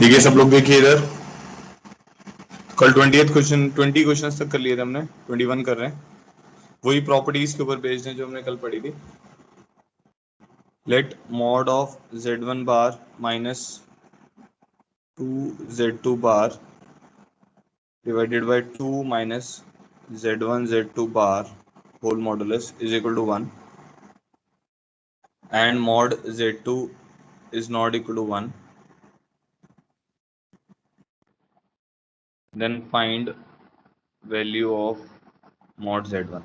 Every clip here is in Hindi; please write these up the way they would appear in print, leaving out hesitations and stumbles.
देखिए सब लोग देखिए इधर, कल 20th क्वेश्चन 20 क्वेश्चन तक कर लिए थे हमने, 21 कर रहे हैं। वही प्रॉपर्टीज के ऊपर बेस्ड है जो हमने कल पढ़ी थी। Let mod of z1 bar minus 2z2 bar divided by 2 minus z1 z2 bar whole modulus is equal to 1 and mod z2 is not equal to 1, then find value of mod z1।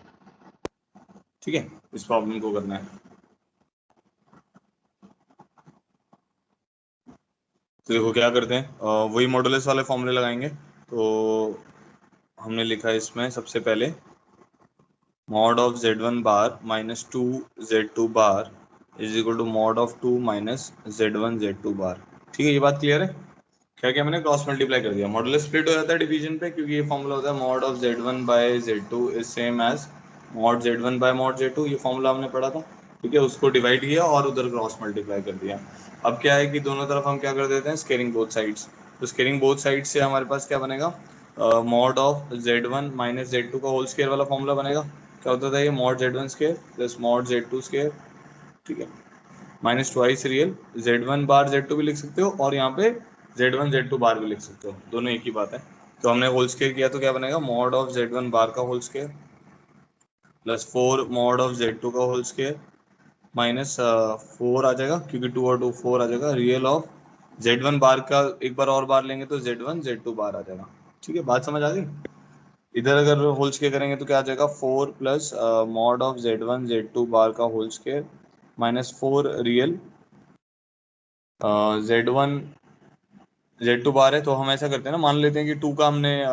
ठीक है, इस प्रॉब्लम को करना है। तो देखो क्या करते हैं, वही मॉडुलस वाले फॉर्मूले लगाएंगे। तो हमने लिखा है इसमें सबसे पहले mod of z1 bar minus 2z2 bar is equal to mod of 2 minus z1 z2 बार। ठीक है, ये बात क्लियर है। क्या क्या मैंने क्रॉस मल्टीप्लाई कर दिया, मॉडुलस स्प्लिट हो जाता है डिवीजन पे, क्योंकि ये फॉर्मूला होता है mod of z1 by z2 is same as mod z1 by mod z2। ये फॉर्मूला हमने पढ़ा था। ठीक है, उसको डिवाइड किया और उधर क्रॉस मल्टीप्लाई कर दिया। अब क्या है कि दोनों तरफ हम क्या कर देते हैं, स्केलिंग बोथ साइड्स। तो स्केलिंग बोथ साइड्स से हमारे पास क्या बनेगा, mod of z1 minus z2 का होल स्केयर वाला फॉर्मूला बनेगा। क्या होता था ये, mod z1 square plus mod z2 square. ठीक है, माइनस ट्वाइस रियल z1 बार z2 भी लिख सकते हो और यहाँ पे z1 z2 बार भी लिख सकते हो, दोनों एक ही बात है। तो हमने होल स्केयर किया तो क्या बनेगा, मॉड ऑफ z1 बार का whole square plus 4 mod of z2 का होल स्केयर माइनस 4 आ जाएगा, क्योंकि 2 और 2 4 आ जाएगा, रियल ऑफ z1 बार का एक बार और बार लेंगे तो z1 z2 बार आ जाएगा। ठीक है, बात समझ आ गई। इधर अगर होल स्केयर करेंगे तो क्या आ जाएगा, 4 plus mod of z1 z2 bar का whole square minus 4 real z1 z2 bar है। तो हम ऐसा करते हैं ना, मान लेते हैं कि 2 का हमने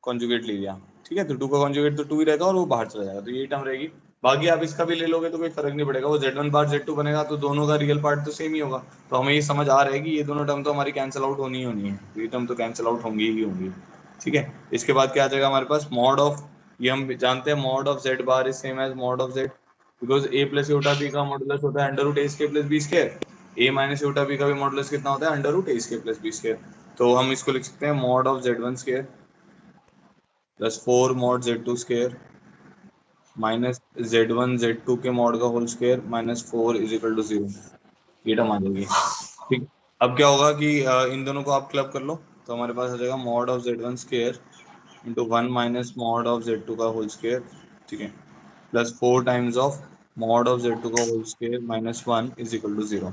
कॉन्जुगेट ले लिया। ठीक है, तो 2 का कॉन्जुगेट तो 2 ही रहेगा और वो बाहर चला जाएगा, तो ये टर्म रहेगी। बाकी आप इसका भी ले लोगे तो कोई फर्क नहीं पड़ेगा, वो z1 बार z2 बनेगा तो दोनों का रियल पार्ट तो सेम ही होगा। तो हमें ये समझ आ रहा है कि ये दोनों टर्म तो हमारी कैंसिल आउट होनी ही होनी है, तो ये टर्म तो कैंसिल आउट होंगी ही होंगी। ठीक है, इसके बाद क्या आ जाएगा हमारे पास, मॉड ऑफ, ये हम जानते हैं mod of z bar is same as mod of z, because a plus iota b का मॉडुलस होता है under root a square plus b square. A minus iota b का भी मॉडुलस कितना होता है, under root a square plus b square. तो हम इसको लिख सकते हैं mod of z1 square plus 4 mod z2 square minus z1 z2 के मॉड का whole square minus 4 is equal to 0। ये टर्म आ जाएगी। ठीक, अब क्या होगा कि इन दोनों को आप क्लब कर लो, तो हमारे पास आ जाएगा mod of z1 square into 1 minus mod of z2 का होल स्क्वायर। ठीक है, plus 4 times of mod of z2 का whole square minus 1 is equal to 0।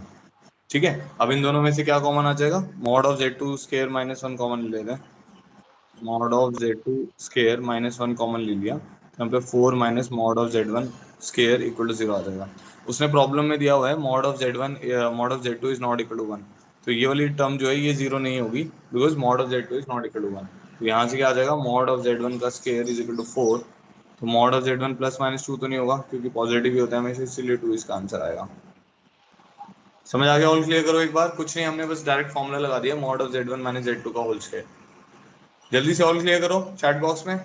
ठीक है, अब इन दोनों में से क्या कॉमन आ जाएगा, mod of z2 square minus 1 common ले लेते हैं। Mod of z2 square minus 1 common ले लिया, यहाँ पे 4 minus mod of z1 square equal to 0 आ जाएगा। उसने प्रॉब्लम में दिया हुआ है mod of z1 mod of z2 is not equal to 1, तो ये वाली टर्म जो है ये 0 नहीं होगी, because mod of z2 is not equal to 1। तो यहाँ से क्या आ जाएगा, मॉड ऑफ z1 का स्क्वायर इज इक्वल टू 4। तो mod of z1 plus minus 2 तो नहीं होगा, क्योंकि पॉजिटिव ही होता है हमेशा, इसीलिए 2 इसका आंसर आएगा। समझ आ गया, ऑल क्लियर करो एक बार। कुछ नहीं, हमने बस डायरेक्ट फॉर्मूला लगा दिया, mod of z1 minus z2 का होल स्क्वायर। जल्दी से ऑल क्लियर करो चैट बॉक्स में।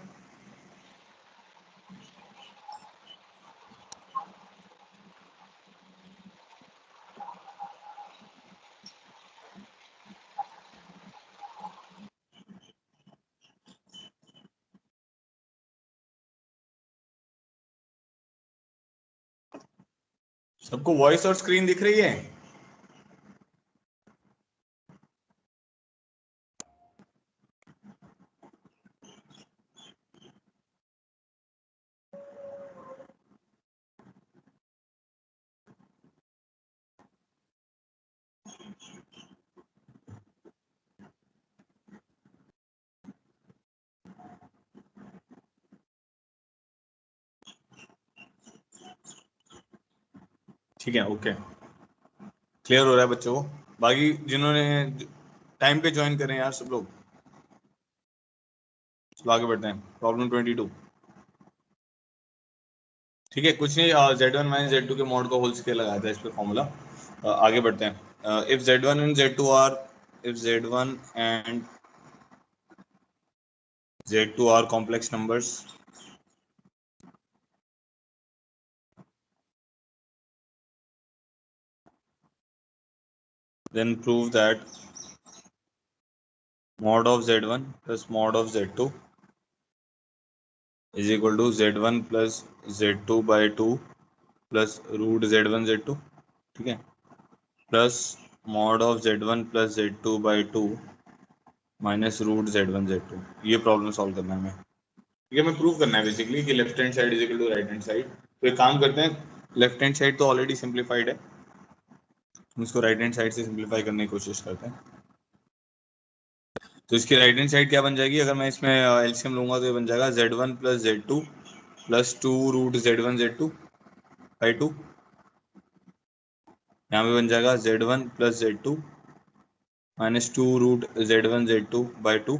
सबको वॉइस और स्क्रीन दिख रही है? ठीक है, ओके, क्लियर हो रहा है बच्चों को। बाकी जिन्होंने टाइम पे ज्वाइन करें यार सब लोग। चलो आगे बढ़ते हैं, प्रॉब्लम 22। ठीक है, कुछ नहीं, z1 माइनस z2 के मॉड का होल स्क्वायर लगाया था इस पे फॉर्मूला। आगे बढ़ते हैं। If z1 and z2 are, if z1 and z2 are complex numbers, then prove that mod of Z1 plus mod of Z2 is equal to Z1 plus Z2 by 2 plus root Z1 Z2, ठीक है, plus mod of Z1 plus Z2 by 2 minus root Z1 Z2। ये प्रॉब्लम सॉल्व करना है हमें, ठीक है, हमें प्रूव करना है बेसिकली कि left hand side is equal to right hand side. तो एक काम करते हैं, लेफ्ट हैंड साइड तो ऑलरेडी सिंप्लीफाइड है, हम इसको राइट हैंड साइड से सिंप्लीफाई करने की कोशिश करते हैं। तो इसकी राइट हैंड साइड क्या बन जाएगी, अगर मैं इसमें एलसीएम लूंगा तो ये बन जाएगा Z1 plus Z2 plus 2 root Z1 Z2 by 2। यहाँ पे बन जाएगा Z1 plus Z2 minus 2 root Z1 Z2 by 2।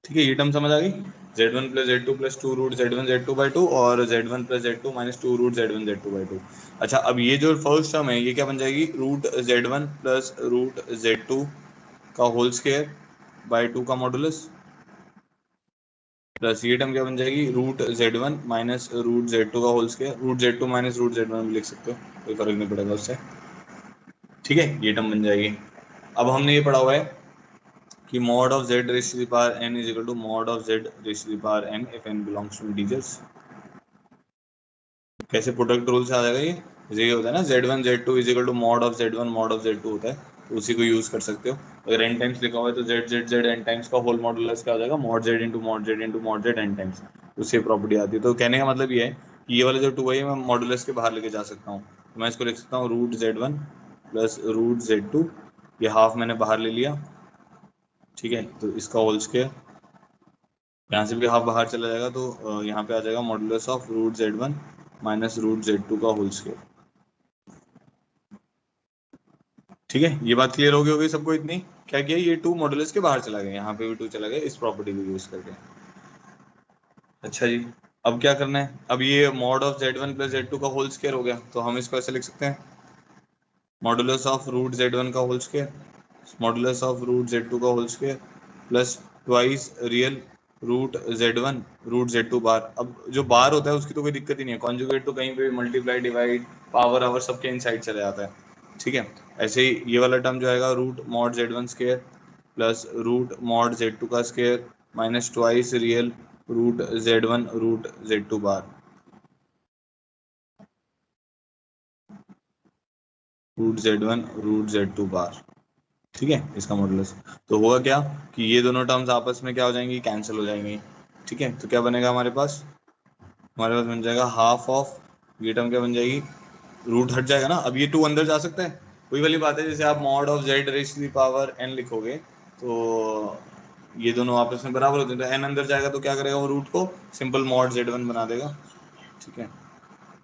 ठीक है, ये टर्म समझ आ गई, Z1 plus Z2 plus 2 root Z1 Z2 by 2 और Z1 plus Z2 minus 2 root Z1 Z2 by 2। अच्छा, अब ये जो फर्स्ट टर्म है ये क्या बन जाएगी, root Z1 plus root Z2 का होल स्क्वायर बाई 2 का मॉडुलस, प्लस ये टर्म क्या बन जाएगी, root Z1 minus root Z2 का whole square, root Z2 minus root Z1 भी लिख सकते हो, कोई फर्क नहीं पड़ेगा उससे। ठीक है, ये टर्म बन जाएगी। अब हमने ये पढ़ा हुआ है कि mod of z raised to the power n is equal to mod of z raised to the power n if n belongs to integers। कैसे प्रोडक्ट रूल से आ जाएगा ये होता है ना, z1 z2 is equal to mod of z1 mod of z2 होता है, तो उसी को यूज कर सकते हो। अगर n टाइम्स लिखा हुआ है तो z z z n times का होल मॉडुलस क्या हो जाएगा, mod z into mod z into mod z n times, उससे प्रॉपर्टी आती है। तो कहने का मतलब ये है कि ये वाला जो 2 है मैं मॉडुलस के बाहर लेके जा सकता हूँ, तो मैं इसको लिख सकता हूँ root z1 plus root z2, ये हाफ मैंने बाहर ले लिया, ठीक है, तो इसका होल स्क्वायर, यहाँ से भी हाफ बाहर चला जाएगा तो यहाँ पे आ जाएगा modulus of root Z1 minus root Z2 का होल स्क्वायर। ठीक है, ये बात क्लियर हो गई सबको इतनी। क्या किया, ये 2 मॉडुलस के बाहर चला गया, यहाँ पे भी 2 चला गया इस प्रॉपर्टी को यूज करके। अच्छा जी, अब क्या करना है, अब ये mod of Z1 plus Z2 का होल स्क्वायर हो गया, तो हम इसको ऐसे लिख सकते हैं, मॉडुलस ऑफ रूट Z1 का whole square modulus of root Z2 का whole square plus twice real root Z1 root Z2 बार। अब जो बार होता है उसकी तो कोई दिक्कत ही नहीं है, कॉन्जुगेट तो कहीं पे भी मल्टीप्लाई डिवाइड पावर आवर सबके इनसाइड चले जाता है। ठीक है, ऐसे ही ये वाला टर्म जो आएगा root mod Z1 square plus root mod Z2 का square minus twice real root Z1 root Z2 बार, रूट Z1 रूट Z2 बार। ठीक है, इसका मॉडुलस तो होगा क्या कि ये दोनों टर्म्स आपस में क्या हो जाएंगी, कैंसिल हो जाएंगी। ठीक है, तो क्या बनेगा हमारे पास बन जाएगा हाफ ऑफ, ये टर्म क्या बन जाएगी, रूट हट जाएगा ना, अब ये 2 अंदर जा सकता है, वही वाली बात है जैसे आप mod of z raise to the power n लिखोगे तो ये दोनों आपस में बराबर होते हैं, तो n अंदर जाएगा तो क्या करेगा, वो रूट को सिंपल मॉड Z1 बना देगा। ठीक है,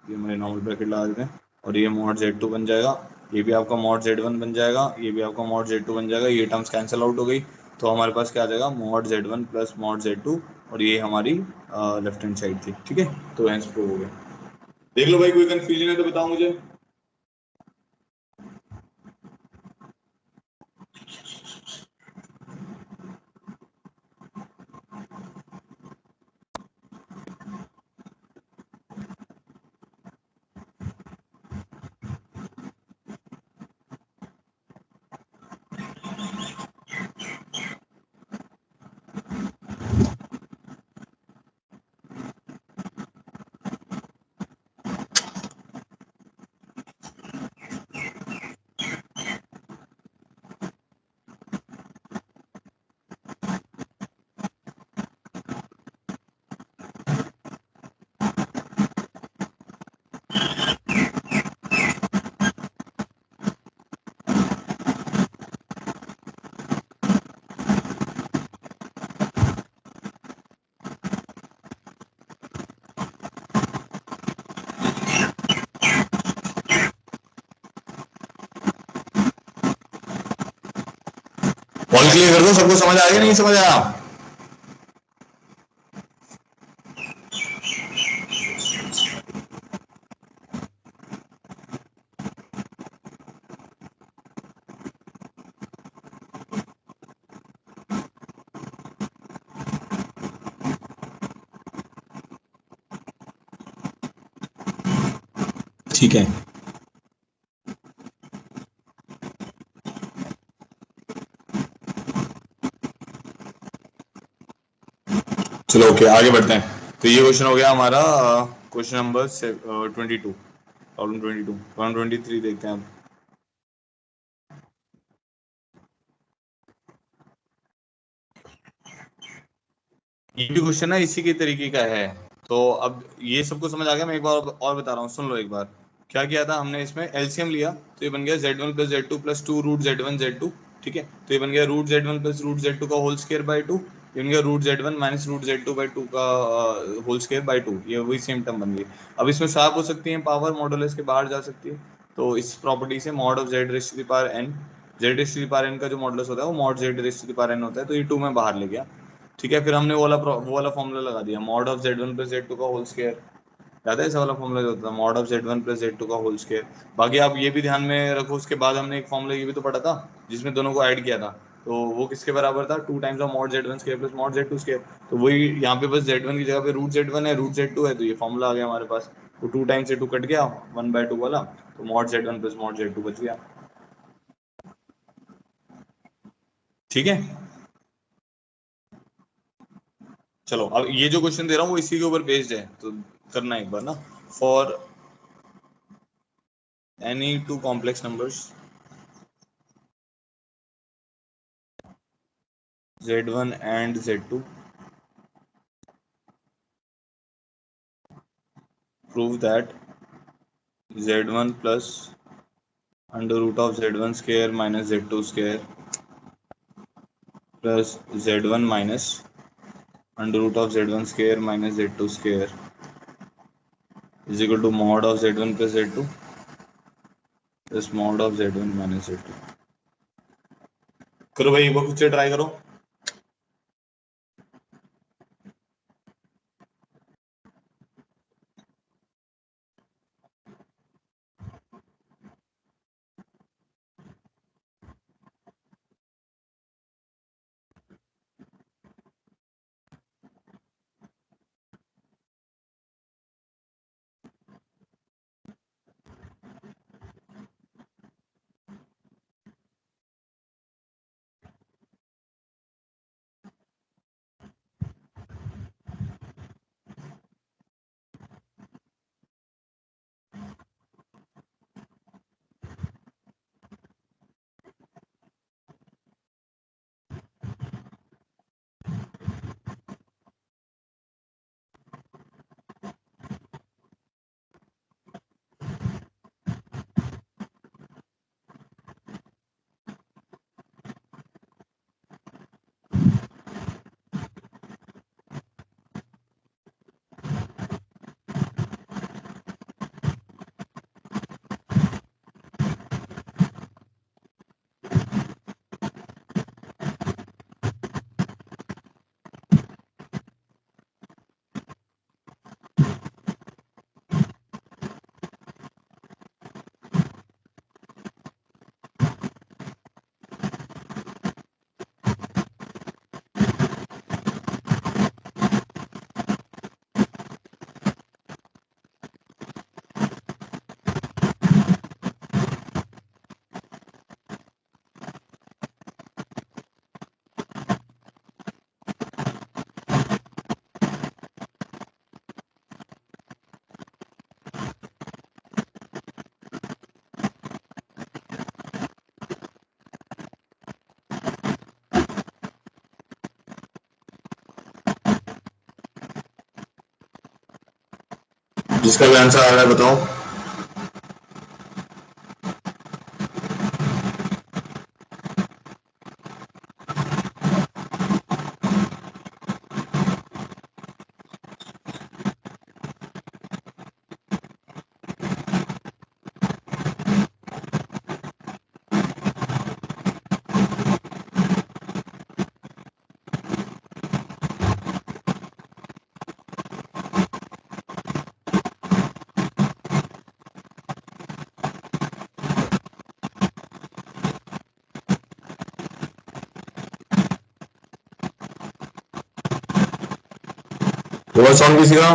ये हमारे नॉर्मल ब्रैकेट लगा देते हैं, और ये मॉड Z2 बन जाएगा, ये भी आपका मॉड Z1 बन जाएगा, ये भी आपका मॉड Z2 बन जाएगा, ये टर्म्स कैंसिल आउट हो गई, तो हमारे पास क्या आ जाएगा, mod Z1 plus mod Z2, और ये हमारी लेफ्ट हैंड साइड थी। ठीक है, तो हेंस प्रूव हो गया। देख लो भाई, कोई कंफ्यूजन है तो बताओ मुझे। पॉइंट क्लियर कर दो, सबको समझ आ गया नहीं समझ आया। ठीक है, चलो ओके, आगे बढ़ते हैं। तो ये क्वेश्चन हो गया हमारा क्वेश्चन नंबर 22, प्रॉब्लम 22। प्रॉब्लम 23 देखते हैं अब। ये भी क्वेश्चन ना इसी के तरीके का है। तो अब ये सबको समझ आ गया। मैं एक बार और बता रहा हूँ, सुन लो एक बार। क्या किया था हमने, इसमें एलसीएम लिया तो ये बन गया z1 plus z two plus two root z1 z2। ठीक है, तो ये बन गया root z1 plus root z2 का होल स्क्वायर बाई टू। ये बन गया root z1 minus root z2 by two का होल स्क्वायर बाई टू। ये वही सेम टर्म बन गई। अब इसमें साफ हो सकती है पावर, मॉडुलस के बाहर जा सकती है। तो इस प्रॉपर्टी से mod of z raise to the power n, z raise to the power n का जो मॉडुलस होता है वो mod z raise to the power n होता है। तो ये टू में बाहर ले गया। ठीक है, फिर हमने वो वाला फॉर्मूला लगा दिया, mod of z one plus z two का होल स्क्वायर। याद है ऐसा वाला फॉर्मूला जो होता है, mod of z one plus z two का होल स्क्वायर। बाकी आप ये भी ध्यान में रखो, उसके बाद हमने एक फॉर्मूला ये भी तो पढ़ा था जिसमें दोनों को ऐड किया था। तो वो किसके बराबर था, two times of mod z one square plus mod z two square. तो वही यहाँ पे बस जेड वन की जगह पे रूट जेड वन है, रूट जेड टू है, तो ये फॉर्मूला आ गया हमारे पास। तो टू टाइम्स से टू कट गया, वन बाय टू वाला, तो mod z one plus mod z two बच गया। ठीक है, चलो अब ये जो क्वेश्चन दे रहा हूँ वो इसी के ऊपर बेस्ड है, तो करना एक बार ना। For any two complex numbers z1 and z2, prove that z1 plus under root of z1 square minus z2 square plus z1 minus under root of z1 square minus z2 square is equal to mod of z1 plus z2 plus mod of z1 minus z2। करो भाई, एक बार खुद से ट्राई करो। जिसका भी आंसर आ रहा है बताओ। तो सॉन्ग किसी का।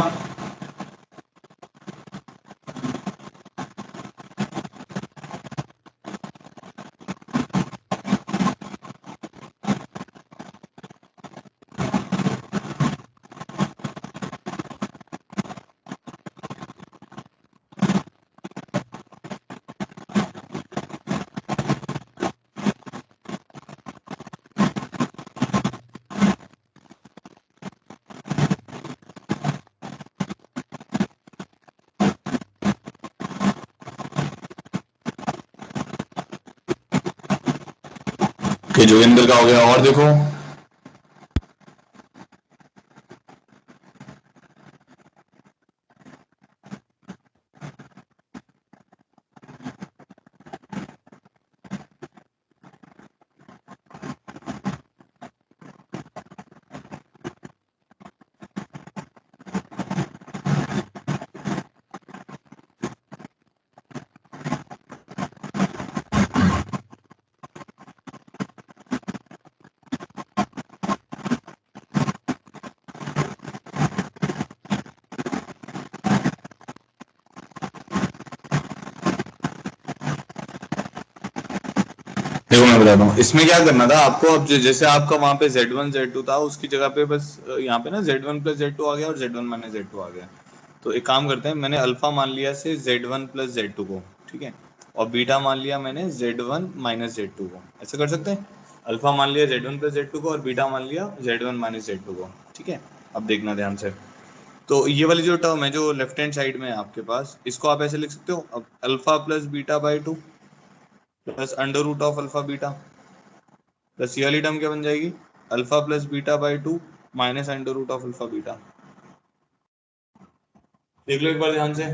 कि जोगिंदर का हो गया। और देखो देखो मैं बताता हूँ इसमें क्या करना था आपको। अब जैसे आपका वहां पे Z1 Z2 था, उसकी जगह पे बस यहाँ पे ना Z1 प्लस Z2 आ गया और Z1 माइनस Z2 आ गया। तो एक काम करते हैं, मैंने अल्फा मान लिया से Z1 प्लस Z2 को, ठीक है, और बीटा मान लिया मैंने Z1 माइनस Z2 को। ऐसे कर सकते हैं, अल्फा मान लिया Z1 प्लस Z2 को और बीटा मान लिया Z1 माइनस Z2 को, ठीक है। अब देखना ध्यान से, तो ये वाली जो टर्म है जो लेफ्ट हैंड साइड में है आपके पास, इसको आप ऐसे लिख सकते हो, अब alpha plus beta by 2 plus under root of alpha beta, plus ये वाली टर्म क्या बन जाएगी, alpha plus beta by 2 minus under root of alpha beta. देख लो एक बार ध्यान से,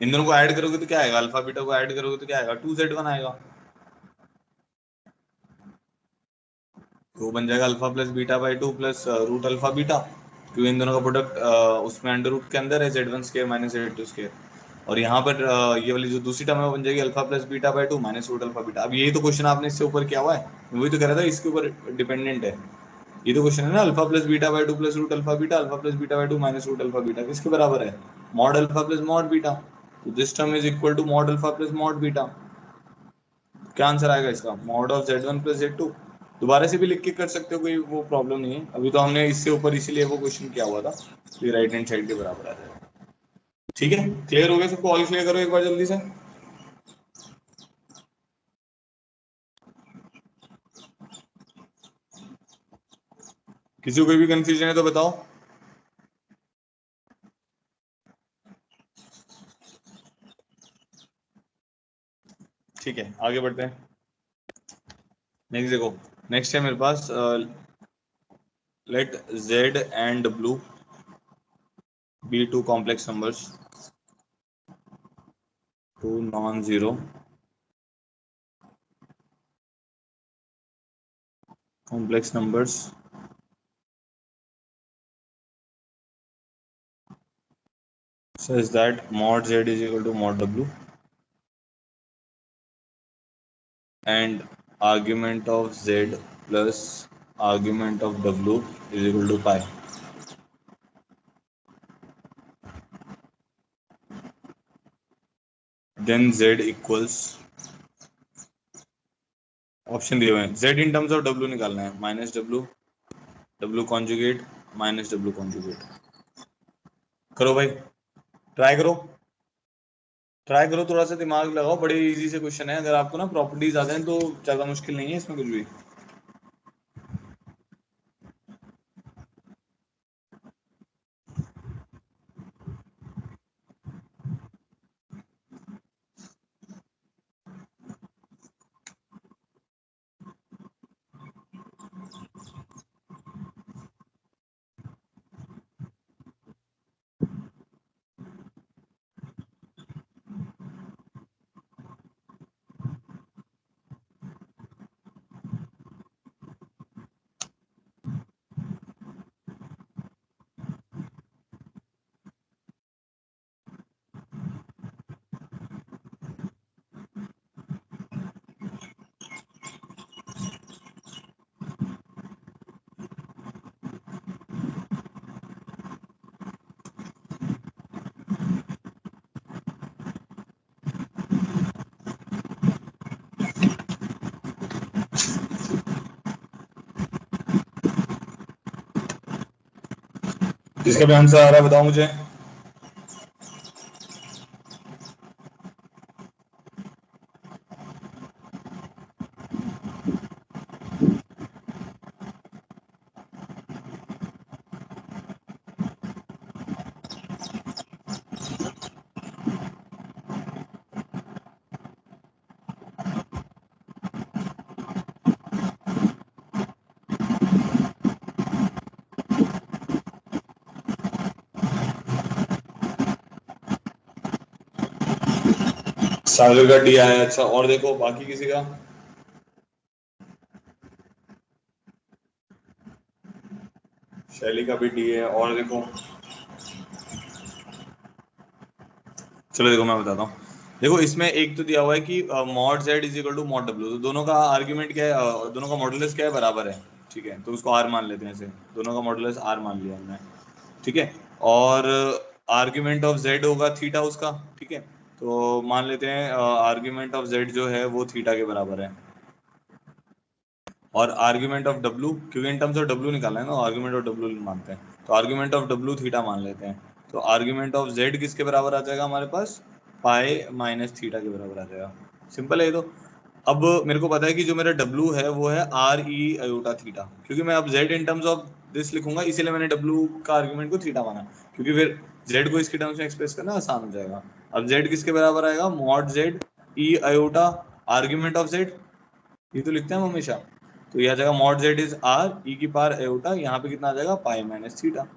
इन दोनों को ऐड करोगे तो क्या आएगा, अल्फा बीटा को ऐड करोगे तो क्या आएगा, 2Z1 आएगा। तो बन जाएगा alpha plus beta by 2 plus root alpha beta, क्योंकि इन दोनों का प्रोडक्ट उसमें अंडर रूट के अंदर है, Z1 square minus Z2 square. और यहाँ पर ये वाली जो दूसरी टर्म है वो बन जाएगी alpha plus beta by 2 minus root alpha beta. अब यही तो क्वेश्चन आपने इससे ऊपर किया हुआ है, वही तो कह रहा था इसके ऊपर डिपेंडेंट है। ये तो क्वेश्चन है ना, alpha plus beta by 2 plus root alpha beta, alpha plus beta by 2 minus root alpha beta किसके बराबर है, mod alpha plus mod beta. तो this term is equal to mod alpha plus mod beta. क्या आंसर आएगा इसका, mod of Z1 plus Z2। दोबारा से भी लिख के कर सकते हो, कोई वो प्रॉब्लम नहीं है, अभी तो हमने इससे ऊपर इसीलिए वो क्वेश्चन किया हुआ था, तो ये राइट हैंड साइड के बराबर आ जाएगा। ठीक है, क्लियर हो गया सबको, ऑल क्लियर करो एक बार जल्दी से। किसी को कोई भी कंफ्यूजन है तो बताओ। ठीक है, आगे बढ़ते हैं। नेक्स्ट देखो, नेक्स्ट है मेरे पास, let Z and W be two complex numbers, two non-zero complex numbers such that mod Z is equal to mod W and argument of Z plus argument of W is equal to pi. Then Z equals, option दिए हुए हैं, Z in terms of W निकालना है, minus W, W conjugate, minus W conjugate. करो भाई, ट्राई करो, ट्राई करो, थोड़ा सा दिमाग लगाओ, बड़े इजी से क्वेश्चन है, अगर आपको ना प्रॉपर्टीज आते हैं तो ज्यादा मुश्किल नहीं है इसमें कुछ भी। इसका भी आंसर आ रहा है, बताओ मुझे। सागर का डी आया। अच्छा, और देखो बाकी किसी का। शैली का भी डी है। और देखो, चलो देखो मैं बताता हूँ। देखो इसमें एक तो दिया हुआ है कि mod z is equal to mod डब्ल्यू, तो दोनों का आर्ग्यूमेंट क्या है, दोनों का मॉडुलस क्या है, बराबर है। ठीक है, तो उसको आर मान लेते हैं, ऐसे दोनों का मॉडुलस आर मान लिया हमने। ठीक है, और आर्ग्यूमेंट ऑफ जेड होगा थीटा उसका। ठीक है, तो मान लेते हैं आर्ग्यूमेंट ऑफ जेड जो है वो थीटा के बराबर है। और आर्ग्यूमेंट ऑफ डब्ल्यू, क्योंकि इन टर्म्स ऑफ डब्ल्यू निकालना है ना, आर्ग्यूमेंट ऑफ डब्ल्यू मानते हैं, तो आर्ग्यूमेंट ऑफ डब्ल्यू थीटा मान लेते हैं। तो आर्ग्यूमेंट ऑफ जेड किसके बराबर आ जाएगा हमारे पास, पाई माइनस थीटा के बराबर आ जाएगा। सिंपल है ये तो। अब मेरे को पता है कि जो मेरा डब्ल्यू है वो है आर ई अयोटा थीटा, क्योंकि मैं अब Z in terms of this लिखूंगा, इसीलिए मैंने डब्ल्यू का आर्ग्यूमेंट को थीटा माना, क्योंकि फिर जेड को इसके टर्म्स में एक्सप्रेस करना आसान हो जाएगा। अब जेड किसके बराबर आएगा, mod z e iota argument of z, ये तो लिखते हैं हम हमेशा। तो यह आ जाएगा mod z is R E की पावर एयोटा, यहाँ पे कितना आ जाएगा, पाई माइनस थीटा।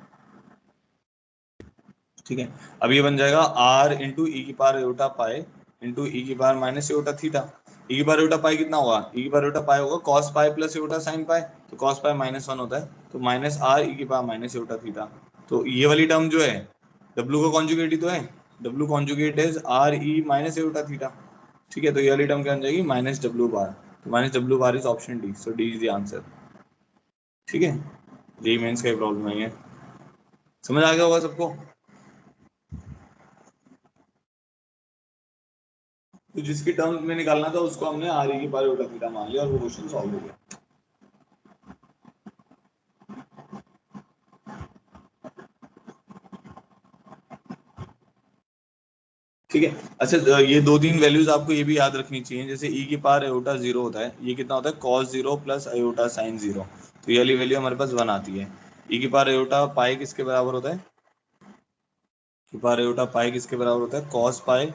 ठीक है, अब ये बन जाएगा आर इंटू ई की पावर एयोटा पाई इंटू ई की पावर माइनस एयोटा थीटा। ई की पावर एयोटा पाई कितना होगा, ई की पावर एयोटा पाई होगा cos pi plus aorta sign pi, तो कॉस पाई माइनस वन होता है, तो माइनस आर ई की पावर माइनस एयोटा थीटा। तो ये वाली टर्म जो है डब्ल्यू का कॉन्जुगेट ही तो है, W conjugate is R E minus aorta theta. ठीक है, तो ये वाली टर्म क्या बन जाएगी, माइनस डब्ल्यू बार। तो minus W bar is option D, so D is the answer. ठीक है, यही मेंस का प्रॉब्लम नहीं है, समझ आ गया होगा सबको। तो जिसकी टर्म्स में निकालना था उसको हमने आर ई की पावर उल्टा थीटा मान लिया और वो क्वेश्चन सॉल्व हो गया। ठीक है, अच्छा ये दो तीन वैल्यूज आपको ये भी याद रखनी चाहिए, जैसे ई की पावर अयोटा जीरो होता है, ये कितना होता है, cos zero plus iota sine zero, तो ये वाली वैल्यू हमारे पास वन आती है। ई की पावर अयोटा पाई किसके बराबर होता है, की पावर अयोटा पाई किसके बराबर होता है, cos pi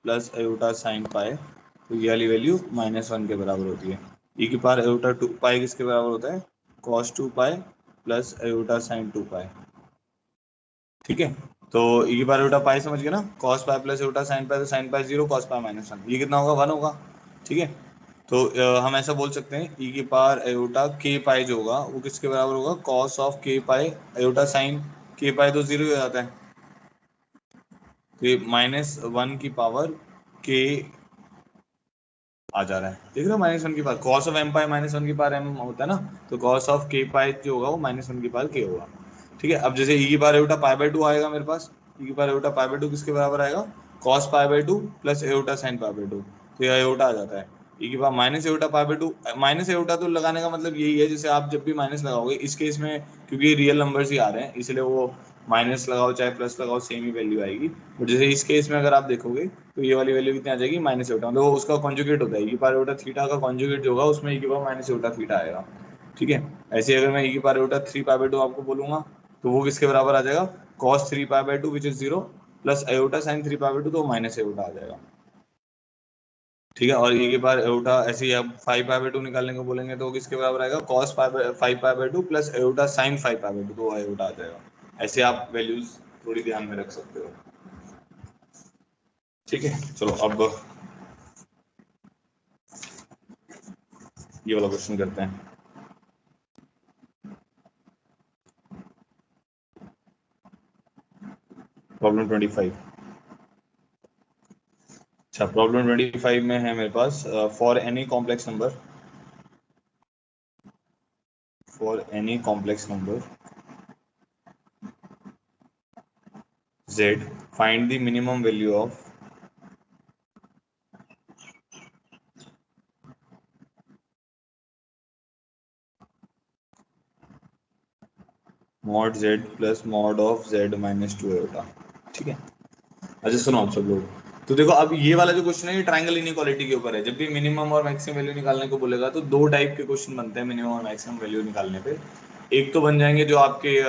plus iota sine pi, तो ये वाली वैल्यू माइनस वन के बराबर होती है। ई की पावर अयोटा टू पाई किसके बराबर होता है, cos two pi plus iota sine two pi. ठीक है, तो ई की पावर अयोटा पाई समझ गए ना, cos pi plus iota sine pi, तो sine pi zero, cos pi minus one, ये कितना होगा, वन होगा। ठीक है, तो हम ऐसा बोल सकते हैं ई की पावर अयोटा के पाई जो होगा वो किसके बराबर होगा, कॉस ऑफ के पाई अयोटा साइन के पाई, तो जीरो हो जाता है, तो ये माइनस वन की पावर के आ जा रहा है, देख रहे हो, माइनस वन की power cos of m pi minus one की पावर एम होता है ना, तो कॉस ऑफ के पाई जो होगा वो माइनस वन की पावर के होगा। ठीक है, अब जैसे ई की power aorta pi by two आएगा मेरे पास, ई की power aorta pi by two किसके बराबर आएगा, cos pi by two plus aorta sine pi by two, तो यह एयोटा आ जाता है। ई की power minus aorta pi by two, minus aorta तो लगाने का मतलब यही है, जैसे आप जब भी माइनस लगाओगे इस केस में, क्योंकि रियल नंबर्स ही आ रहे हैं इसलिए वो माइनस लगाओ चाहे प्लस लगाओ सेम ही वैल्यू आएगी। बट जैसे इस केस में अगर आप देखोगे तो ये वाली वैल्यू कितनी आ जाएगी, माइनस एयोटा, मतलब वो उसका कॉन्जुगेट होता है, ई की पावर एयोटा थीटा का कॉन्जुगेट जो होगा उसमें ई की पावर माइनस एयोटा थीटा आएगा। ठीक है, ऐसे अगर मैं ई की power aorta three pi by two आपको बोलूंगा तो वो किसके बराबर आ जाएगा, cos three pi by two which is zero plus iota sine three pi by two, तो माइनस अयोटा आ जाएगा। ठीक है, और ई की पावर अयोटा ऐसे ही आप फाइव पाई बाई टू निकालने को बोलेंगे तो वो किसके बराबर आएगा, cos five pi by two plus iota sign five pi by two, तो अयोटा आ जाएगा। ऐसे आप वैल्यूज थोड़ी ध्यान में रख सकते हो। ठीक है, चलो अब ये वाला क्वेश्चन करते हैं। प्रॉब्लम 25। अच्छा, प्रॉब्लम 25 में है मेरे पास, for any complex number z, find the minimum value of mod z plus mod of z minus two iota. ठीक है, अच्छा सुनो आप सब लोग, तो देखो अब ये वाला जो क्वेश्चन है ये ट्रायंगल इनइक्वालिटी के ऊपर है। जब भी मिनिमम और मैक्सिमम वैल्यू निकालने को बोलेगा तो दो टाइप के क्वेश्चन बनते हैं मिनिमम और मैक्सिमम वैल्यू निकालने पे। एक तो बन जाएंगे जो आपके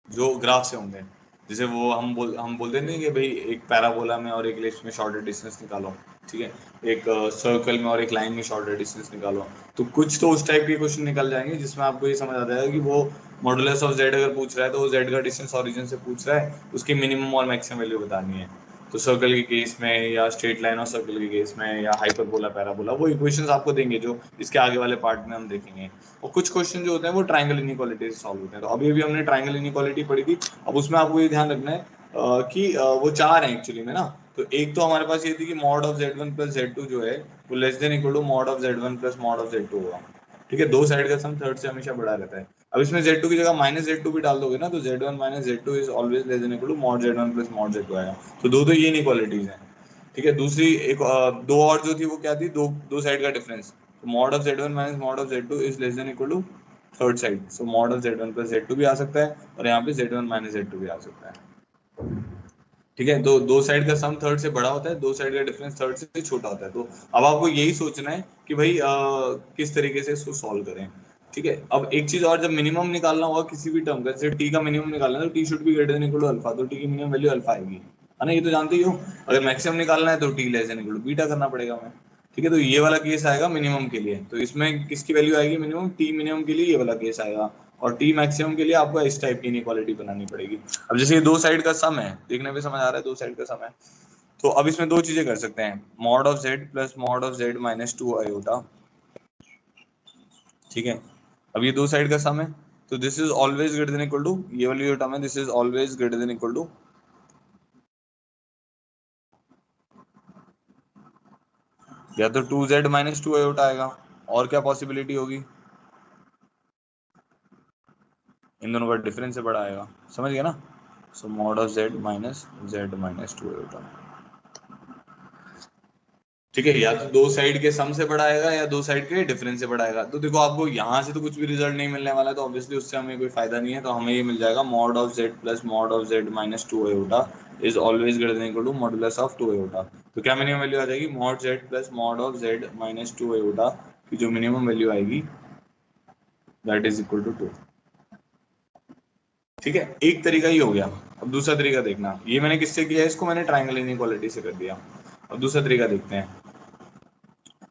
जो ग्राफ से होंगे, जैसे वो हम बोलते नहीं कि भाई एक पैराबोला में और एक एलिप्स में शॉर्टेड डिस्टेंस निकालो। ठीक है, एक सर्कल में और एक लाइन में शॉर्टेड डिस्टेंस निकालो। तो कुछ तो उस टाइप के क्वेश्चन निकल जाएंगे जिसमें आपको ये समझ आ जाएगा कि वो मॉडुलस ऑफ जेड अगर पूछ रहा है तो वो जेड का डिस्टेंस ओरिजिन से पूछ रहा है, उसकी मिनिमम और मैक्सिमम वैल्यू बतानी है। तो सर्कल के केस में या स्ट्रेट लाइन और सर्कल के केस में या हाइपरबोला पैराबोला, वो इक्वेशंस आपको देंगे जो इसके आगे वाले पार्ट में हम देखेंगे। और कुछ क्वेश्चन जो होते हैं वो ट्रायंगल इनइक्वालिटी से सॉल्व होते हैं। तो अभी अभी हमने ट्रायंगल इनइक्वालिटी पढ़ी थी। अब उसमें आपको ये ध्यान रखना है कि वो चार हैं एक्चुअली में ना। तो एक तो हमारे पास ये थी कि mod of z1 plus z2 जो है वो less than equal to mod of z1 plus mod of z2 होगा। ठीक है, दो साइड का सम थर्ड से हमेशा बड़ा रहता है। अब इसमें z2 की जगह माइनस z2 भी डाल दोगे ना, तो z1 minus z2 is always less than equal to mod z1 plus mod z2 आएगा। तो दो तो ये इनइक्वालिटीज हैं। ठीक है, दूसरी एक दो और जो थी वो क्या थी, दो दो साइड का डिफरेंस। तो mod of z1 minus mod of z2 is less than equal to third side, so mod of z1 plus z2 भी आ सकता है और यहाँ पे z1 माइनस z2 भी आ सकता है। ठीक है, दो दो साइड का सम थर्ड से बड़ा होता है, दो साइड का डिफरेंस थर्ड से छोटा होता है। तो अब आपको यही सोचना है कि भाई किस तरीके से इसको सॉल्व करें। ठीक है, अब एक चीज और, जब मिनिमम निकालना होगा किसी भी टर्म का, जैसे टी का मिनिमम निकालना है तो t should be greater than equal to alpha, तो टी की मिनिमम वैल्यू अल्फा आएगी, है ना, ये तो जानते ही हो। अगर मैक्सिमम निकालना है तो t less than equal to beta करना पड़ेगा हमें। ठीक है, तो ये वाला केस आएगा मिनिमम के लिए, तो इसमें किसकी वैल्यू आएगी मिनिमम, टी मिनिमम के लिए ये वाला केस आएगा। और टी मैक्सिमम के लिए आपको इस टाइप की इनइक्वालिटी बनानी पड़ेगी। अब जैसे ये दो साइड का सम है, देखने पे समझ आ रहा है दो साइड का सम है, तो अब इसमें दो चीजें कर सकते हैं, mod of z plus mod of z minus 2 iota. ठीक है, अब ये दो साइड का सम है, तो this is always greater than equal to, ये वाली जो टर्म है this is always greater than equal to, या तो 2z माइनस 2 आयोटा आएगा, और क्या पॉसिबिलिटी होगी, इन दोनों का डिफरेंस से बड़ा आएगा, समझ गया ना। So mod of z minus 2 iota. ठीक है, या तो दो साइड के सम से बड़ा आएगा या दो साइड के डिफरेंस से बड़ा आएगा। तो देखो आपको यहाँ से तो कुछ भी रिजल्ट नहीं मिलने वाला है, तो ऑब्वियसली उससे हमें कोई फायदा नहीं है, तो हमें ये मिल जाएगा mod of z plus mod of z minus 2 iota is always greater than equal to modulus of 2 iota. तो क्या मिनिमम वैल्यू आ जाएगी, mod z plus mod of z minus 2 iota की जो मिनिमम वैल्यू आएगी दैट इज इक्वल टू 2। ठीक है, एक तरीका ही हो गया। अब दूसरा तरीका देखना, ये मैंने किससे किया है, इसको मैंने ट्रायंगल इनइक्वालिटी से कर दिया। अब दूसरा तरीका देखते हैं,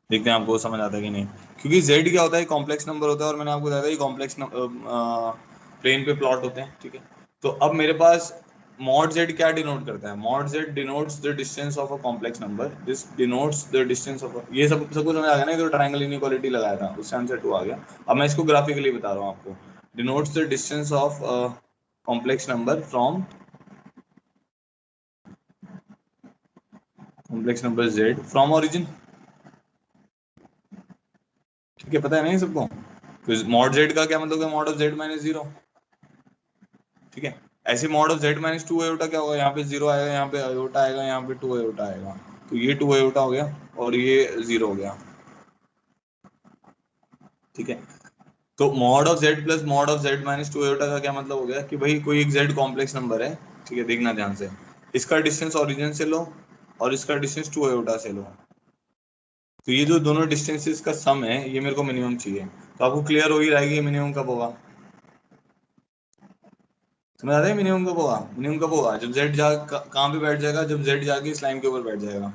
देखते हैं आपको समझ आता है कि नहीं। क्योंकि z क्या होता है, कॉम्प्लेक्स नंबर होता है, और मैंने आपको बताया था ये कॉम्प्लेक्स प्लेन पे प्लॉट होते हैं। ठीक है, तो अब मेरे पास मॉड z क्या डिनोट करता है, mod z denotes the distance of a complex number, this denotes the distance of, ये सब कुछ समझ आ गया ना, तो ट्रायंगल इनइक्वालिटी लगाया था उससे आंसर 2 आ गया। अब मैं इसको ग्राफिकली बता रहा हूँ आपको, denotes the distance of complex number from complex number z from origin. ठीक है, पता है नहीं सबको, तो मॉड z का क्या मतलब है, mod of z minus zero. ठीक है, ऐसे mod of z minus 2 iota क्या होगा, यहाँ पे जीरो आएगा, यहाँ पे आयोटा आएगा, यहाँ पे 2 आयोटा आएगा, तो ये 2 आयोटा हो गया और ये जीरो हो गया। ठीक है, तो mod of z plus mod of z minus 2 iota का क्या मतलब हो गया कि भाई कोई एक z कॉम्प्लेक्स नंबर है। ठीक है, देखना ध्यान से, इसका डिस्टेंस ओरिजिन से लो और इसका डिस्टेंस 2 आयोटा से लो, तो ये जो दोनों डिस्टेंसेस का सम है ये मेरे को मिनिमम चाहिए। तो आपको क्लियर हो ही रहेगी मिनिमम कब होगा, समझ आ रहा है मिनिमम कब होगा, मिनिमम कब होगा जब z जा कहाँ पे बैठ जाएगा, जब z जाके इस लाइन के ऊपर बैठ जाएगा,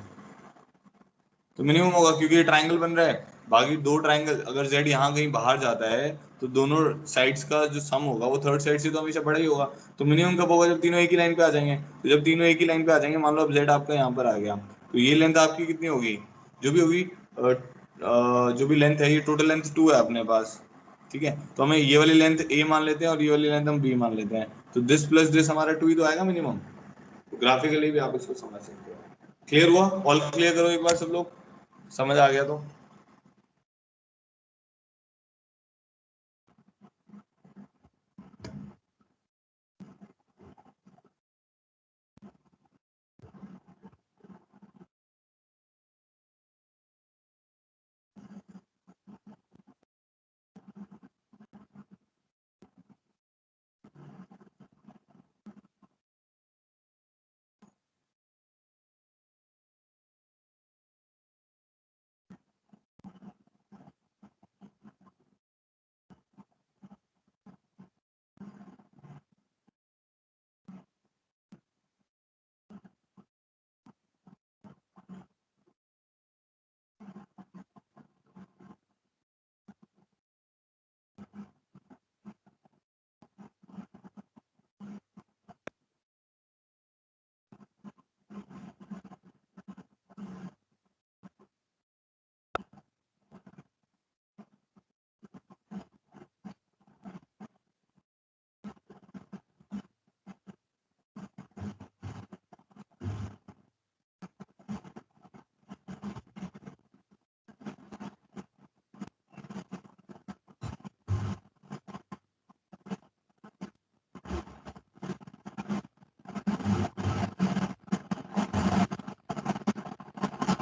तो मिनिमम होगा, क्योंकि ये ट्रायंगल बन रहा है। बाकी दो ट्रायंगल, अगर z यहाँ कहीं बाहर जाता है तो दोनों साइड्स का जो सम होगा वो थर्ड साइड से तो हमेशा बड़ा ही होगा। तो मिनिमम कब होगा, जब तीनों एक ही लाइन पे आ जाएंगे। तो जब तीनों एक ही लाइन पे आ जाएंगे, मान लो अब z आपका यहाँ पर आ गया, तो ये लेंथ आपकी कितनी होगी, जो भी होगी जो भी लेंथ है, ये टोटल लेंथ 2 है अपने पास। ठीक है, तो हमें ये वाली लेंथ a मान लेते हैं और ये वाली लेंथ हम b मान लेते हैं, तो दिस प्लस दिस हमारा 2 ही तो आएगा मिनिमम। तो ग्राफिकली भी आप इसको समझ सकते हो। क्लियर हुआ, ऑल क्लियर करो एक बार सब लोग, समझ आ गया तो।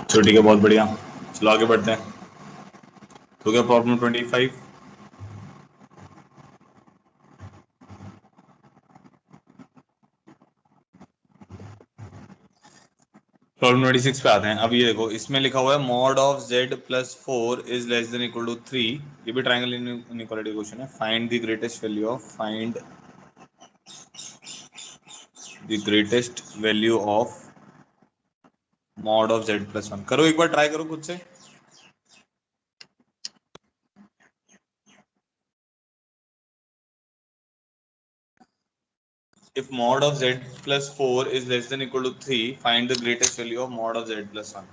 चलो ठीक है, बहुत बढ़िया। चलो आगे बढ़ते हैं। तो क्या प्रॉब्लम 25। प्रॉब्लम 26 पे आते हैं। अब ये देखो, इसमें लिखा हुआ है mod of z plus 4 is less than equal to 3। ये भी ट्रायंगल इनइक्वालिटी क्वेश्चन है। Find the greatest value of mod of z plus 1। करो एक बार, ट्राई करो खुद से। If mod of z plus 4 is less than equal to 3, find the greatest value of mod of z plus 1।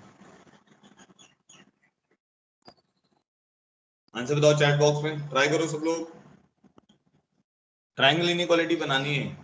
Answer बताओ चैट बॉक्स में, ट्राई करो सब लोग। ट्रायंगल इनइक्वालिटी बनानी है।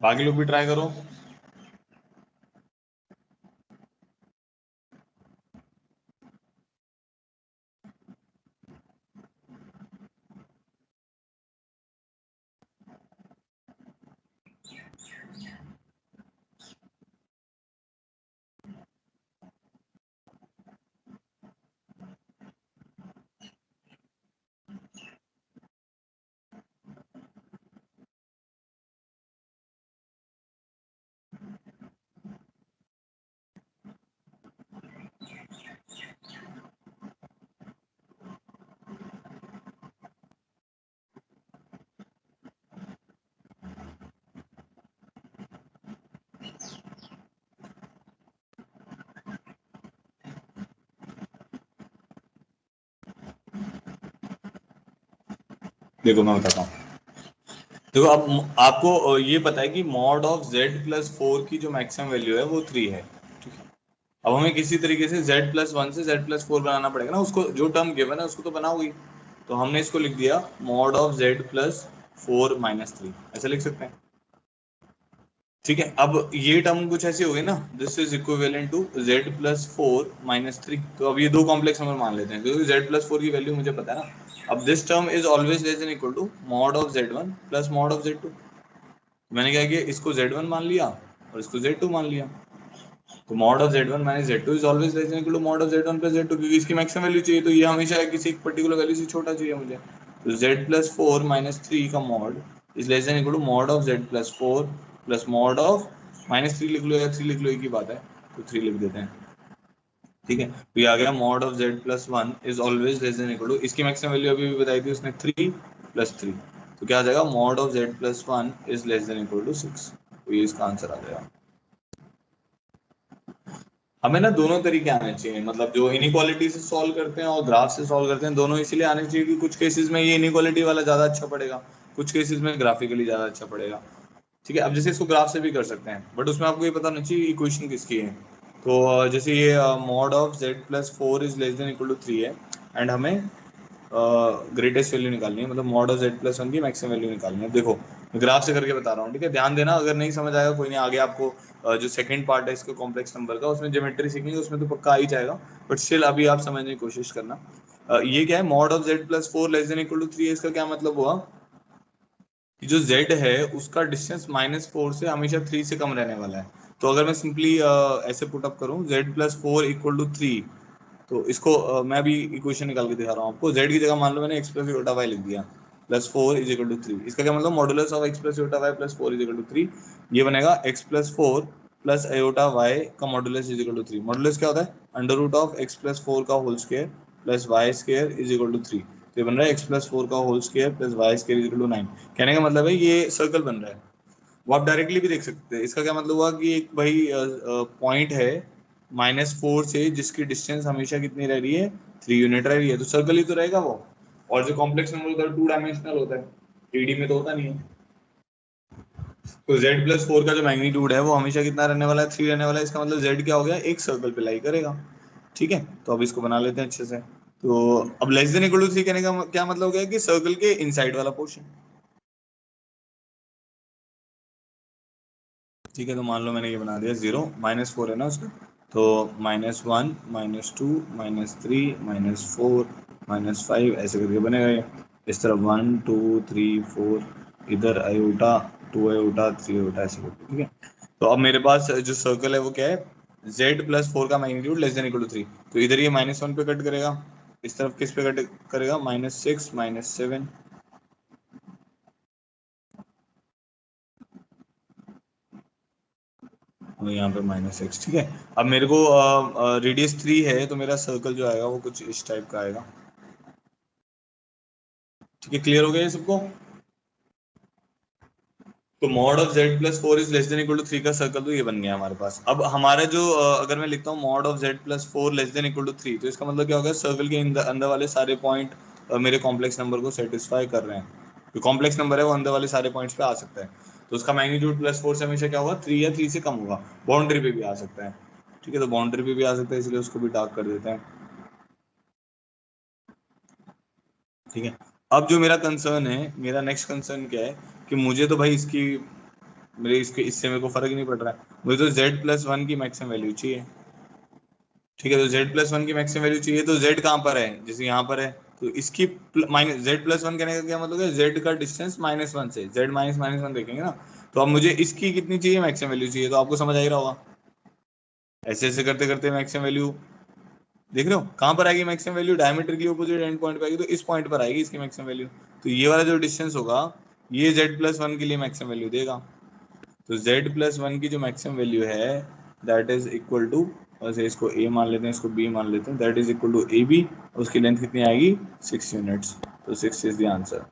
बाकी लोग भी ट्राई करो। देखो मैं बताता हूँ। देखो अब आपको ये पता है कि मॉड ऑफ z प्लस 4 की जो मैक्सिमम वैल्यू है वो 3 है। ठीक है। अब हमें किसी तरीके से z प्लस 1 से z प्लस 4 बनाना पड़ेगा ना। उसको जो टर्म गिवन है उसको तो बनाओगी। तो हमने इसको लिख दिया mod of z plus 4 minus 3, ऐसा लिख सकते हैं। ठीक है। अब ये टर्म कुछ ऐसी होगी ना, this is equivalent to z plus 4 minus 3। तो अब ये दो कॉम्प्लेक्स नंबर मान लेते हैं, क्योंकि z प्लस 4 की वैल्यू मुझे पता है ना। अब this term is always less than equal to mod of z1 plus mod of z2। मैंने क्या किया, इसको z1 मान लिया और इसको z2 मान लिया। तो mod of z1 minus z2 is always less than equal to mod of z1 plus z2, क्योंकि इसकी मैक्सिमम वैल्यू चाहिए, तो ये हमेशा किसी एक पर्टिकुलर वैल्यू से छोटा चाहिए मुझे। तो z प्लस 4 माइनस 3 का mod is less than equal to mod of z plus 4 plus mod of minus 3 लिख लो या 3 लिख लो, एक ही बात है। तो 3 लिख देते हैं। ठीक है। तो ये आ गया mod of z plus 1 is always less than equal to, इसकी मैक्सिमम वैल्यू अभी भी बताई थी उसने 3 प्लस 3। तो क्या आ जाएगा, mod of z plus 1 is less than equal to 6। तो ये इसका आंसर आ जाएगा। हमें ना दोनों तरीके आने चाहिए, मतलब जो इनइक्वालिटी से सॉल्व करते हैं और ग्राफ से सॉल्व करते हैं, दोनों इसीलिए आने चाहिए कि कुछ केसेस में ये इनइक्वालिटी वाला ज्यादा अच्छा पड़ेगा, कुछ केसेस में ग्राफिकली ज्यादा अच्छा पड़ेगा। ठीक है। अब जैसे इसको ग्राफ से भी कर सकते हैं, बट उसमें आपको ये पता नहीं चाहिए इक्वेशन किसकी है। तो जैसे ये mod of z plus 4 is less than equal to 3 है, एंड हमें ग्रेटेस्ट वैल्यू निकालनी है, मतलब मॉड ऑफ z प्लस 1 की मैक्सिमम वैल्यू निकालनी है। देखो मैं ग्राफ से करके बता रहा हूँ। ठीक है, ध्यान देना, अगर नहीं समझ आएगा कोई नहीं, आगे आपको जो सेकंड पार्ट है इसका कॉम्प्लेक्स नंबर का, उसमें ज्योमेट्री सीखेंगे, उसमें तो पक्का आ ही जाएगा। बट स्टिल अभी आप समझने की कोशिश करना। ये क्या है, mod of z plus 4 less than equal to 3 है। इसका क्या मतलब हुआ कि जो z है उसका डिस्टेंस -4 से हमेशा 3 से कम रहने वाला है। तो अगर मैं सिंपली ऐसे पुट अप करूं z प्लस 4 इक्वल टू 3, तो इसको मैं अभी इक्वेशन निकाल के दिखा रहा हूँ आपको। z की जगह मान लो मैंने x प्लस योटा वाई लिख दिया, प्लस 4 इज इक्वल टू 3। इसका क्या मतलब, modulus of x plus iota y plus 4 is equal to 3। ये बनेगा x plus 4 plus iota y का modulus is equal to 3। Modulus क्या होता है, under root of x plus 4 का whole square plus y square is equal to 3। तो ये बन रहा है x प्लस 4 का whole square plus y square is equal to 9। कहने का मतलब है ये सर्कल बन रहा है। वो आप डायरेक्टली भी देख सकते हैं। इसका क्या मतलब हुआ कि एक भाई पॉइंट है -4 से, जिसकी डिस्टेंस हमेशा कितनी रह रही है, 3 यूनिट रह रही है, तो सर्कल ही तो रहेगा वो। और जो कॉम्प्लेक्स नंबर होता है 2 डायमेंशनल होता है, 3D में तो होता नहीं है। तो z प्लस 4 का जो मैग्नीट्यूड है वो हमेशा कितना रहने वाला है, 3 रहने वाला है। इसका मतलब z क्या हो गया, एक सर्कल पे लाई करेगा। ठीक है, तो अब इसको बना लेते हैं अच्छे से। तो अब लेस देन इक्वल टू 3 कहने का क्या मतलब हो गया कि सर्कल के इनसाइड वाला पोर्शन। ठीक है, तो मान लो मैंने ये बना दिया 0, -4 है ना उसका, तो -1 -2 -3 -4 -5 ऐसे करके बनेगा ये। इस तरफ 1 2 3 4, इधर आयोटा 2 आयोटा 3 आयोटा ऐसे करके। ठीक है, तो अब मेरे पास जो सर्कल है वो क्या है, z प्लस 4 का magnitude less than equal to 3। तो इधर ये -1 पे कट करेगा, इस तरफ किस पे कट करेगा, -6 -7, और यहाँ पे -6। ठीक है, अब मेरे को रेडियस 3 है, तो मेरा सर्कल जो आएगा वो कुछ इस टाइप का आएगा। ठीक है, क्लियर हो गया ये सबको। तो mod of z plus 4 is less than equal to 3 का सर्कल तो ये बन गया हमारे पास। अब हमारा जो अगर मैं लिखता हूँ mod of z plus 4 less than equal to 3, तो इसका मतलब क्या होगा, सर्कल के अंदर वाले सारे पॉइंट मेरे कॉम्प्लेक्स नंबर को सेटिस्फाई कर रहे हैं। जो कॉम्प्लेक्स नंबर है वो अंदर वाले सारे पॉइंट्स पे आ सकता है। तो उसका मैग्नीट्यूड +4 से हमेशा क्या होगा, 3 या 3 से कम होगा। बाउंड्री पे भी आ सकता है। ठीक है, तो बाउंड्री पे भी आ सकता है, इसलिए उसको भी डार्क कर देते हैं। ठीक है, अब जो मेरा कंसर्न है, मेरा नेक्स्ट कंसर्न क्या है कि मुझे तो भाई इसकी, मेरे इसके इससे मेरे को फर्क ही नहीं पड़ रहा है, मुझे तो z+1 की मैक्सिमम वैल्यू चाहिए। ठीक है, तो z+1 की मैक्सिमम वैल्यू चाहिए, तो z कहाँ पर है, जैसे यहाँ पर है, तो इसकी माइनस z+1 कहने का क्या मतलब है, z का डिस्टेंस -1 से, z -1 देखेंगे ना। तो अब मुझे इसकी कितनी चाहिए, मैक्सिमम वैल्यू चाहिए, तो आपको समझ आ ही रहा होगा। ऐसे ऐसे करते करते मैक्सिमम वैल्यू देख रहे हो कहाँ पर आएगी, maximum value diameter opposite and point पे आएगी, तो इस पॉइंट पर आएगी इसकी मैक्सिमम वैल्यू। तो ये वाला जो डिस्टेंस होगा, ये z+1 के लिए मैक्सिमम वैल्यू देगा। तो z+1 की जो मैक्सिमम वैल्यू है, दैट इज इक्वल टू, वैसे इसको a मान लेते हैं, इसको b मान लेते हैं, that is equal to ab। उसकी लेंथ कितनी आएगी, 6 यूनिट्स। तो 6 इज द आंसर।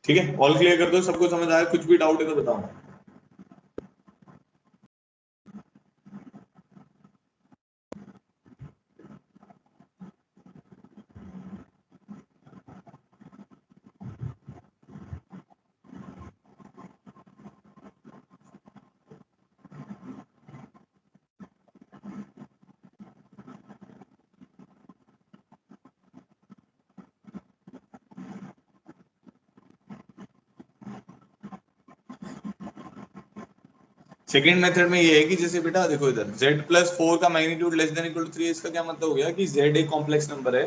ठीक है, ऑल क्लियर कर दो, सबको समझ आया, कुछ भी डाउट है तो बताओ। सेकेंड मेथड में ये है कि जैसे बेटा देखो इधर z+4 का magnitude less than equal to 3, इसका क्या मतलब हो गया कि z एक कॉम्प्लेक्स नंबर है,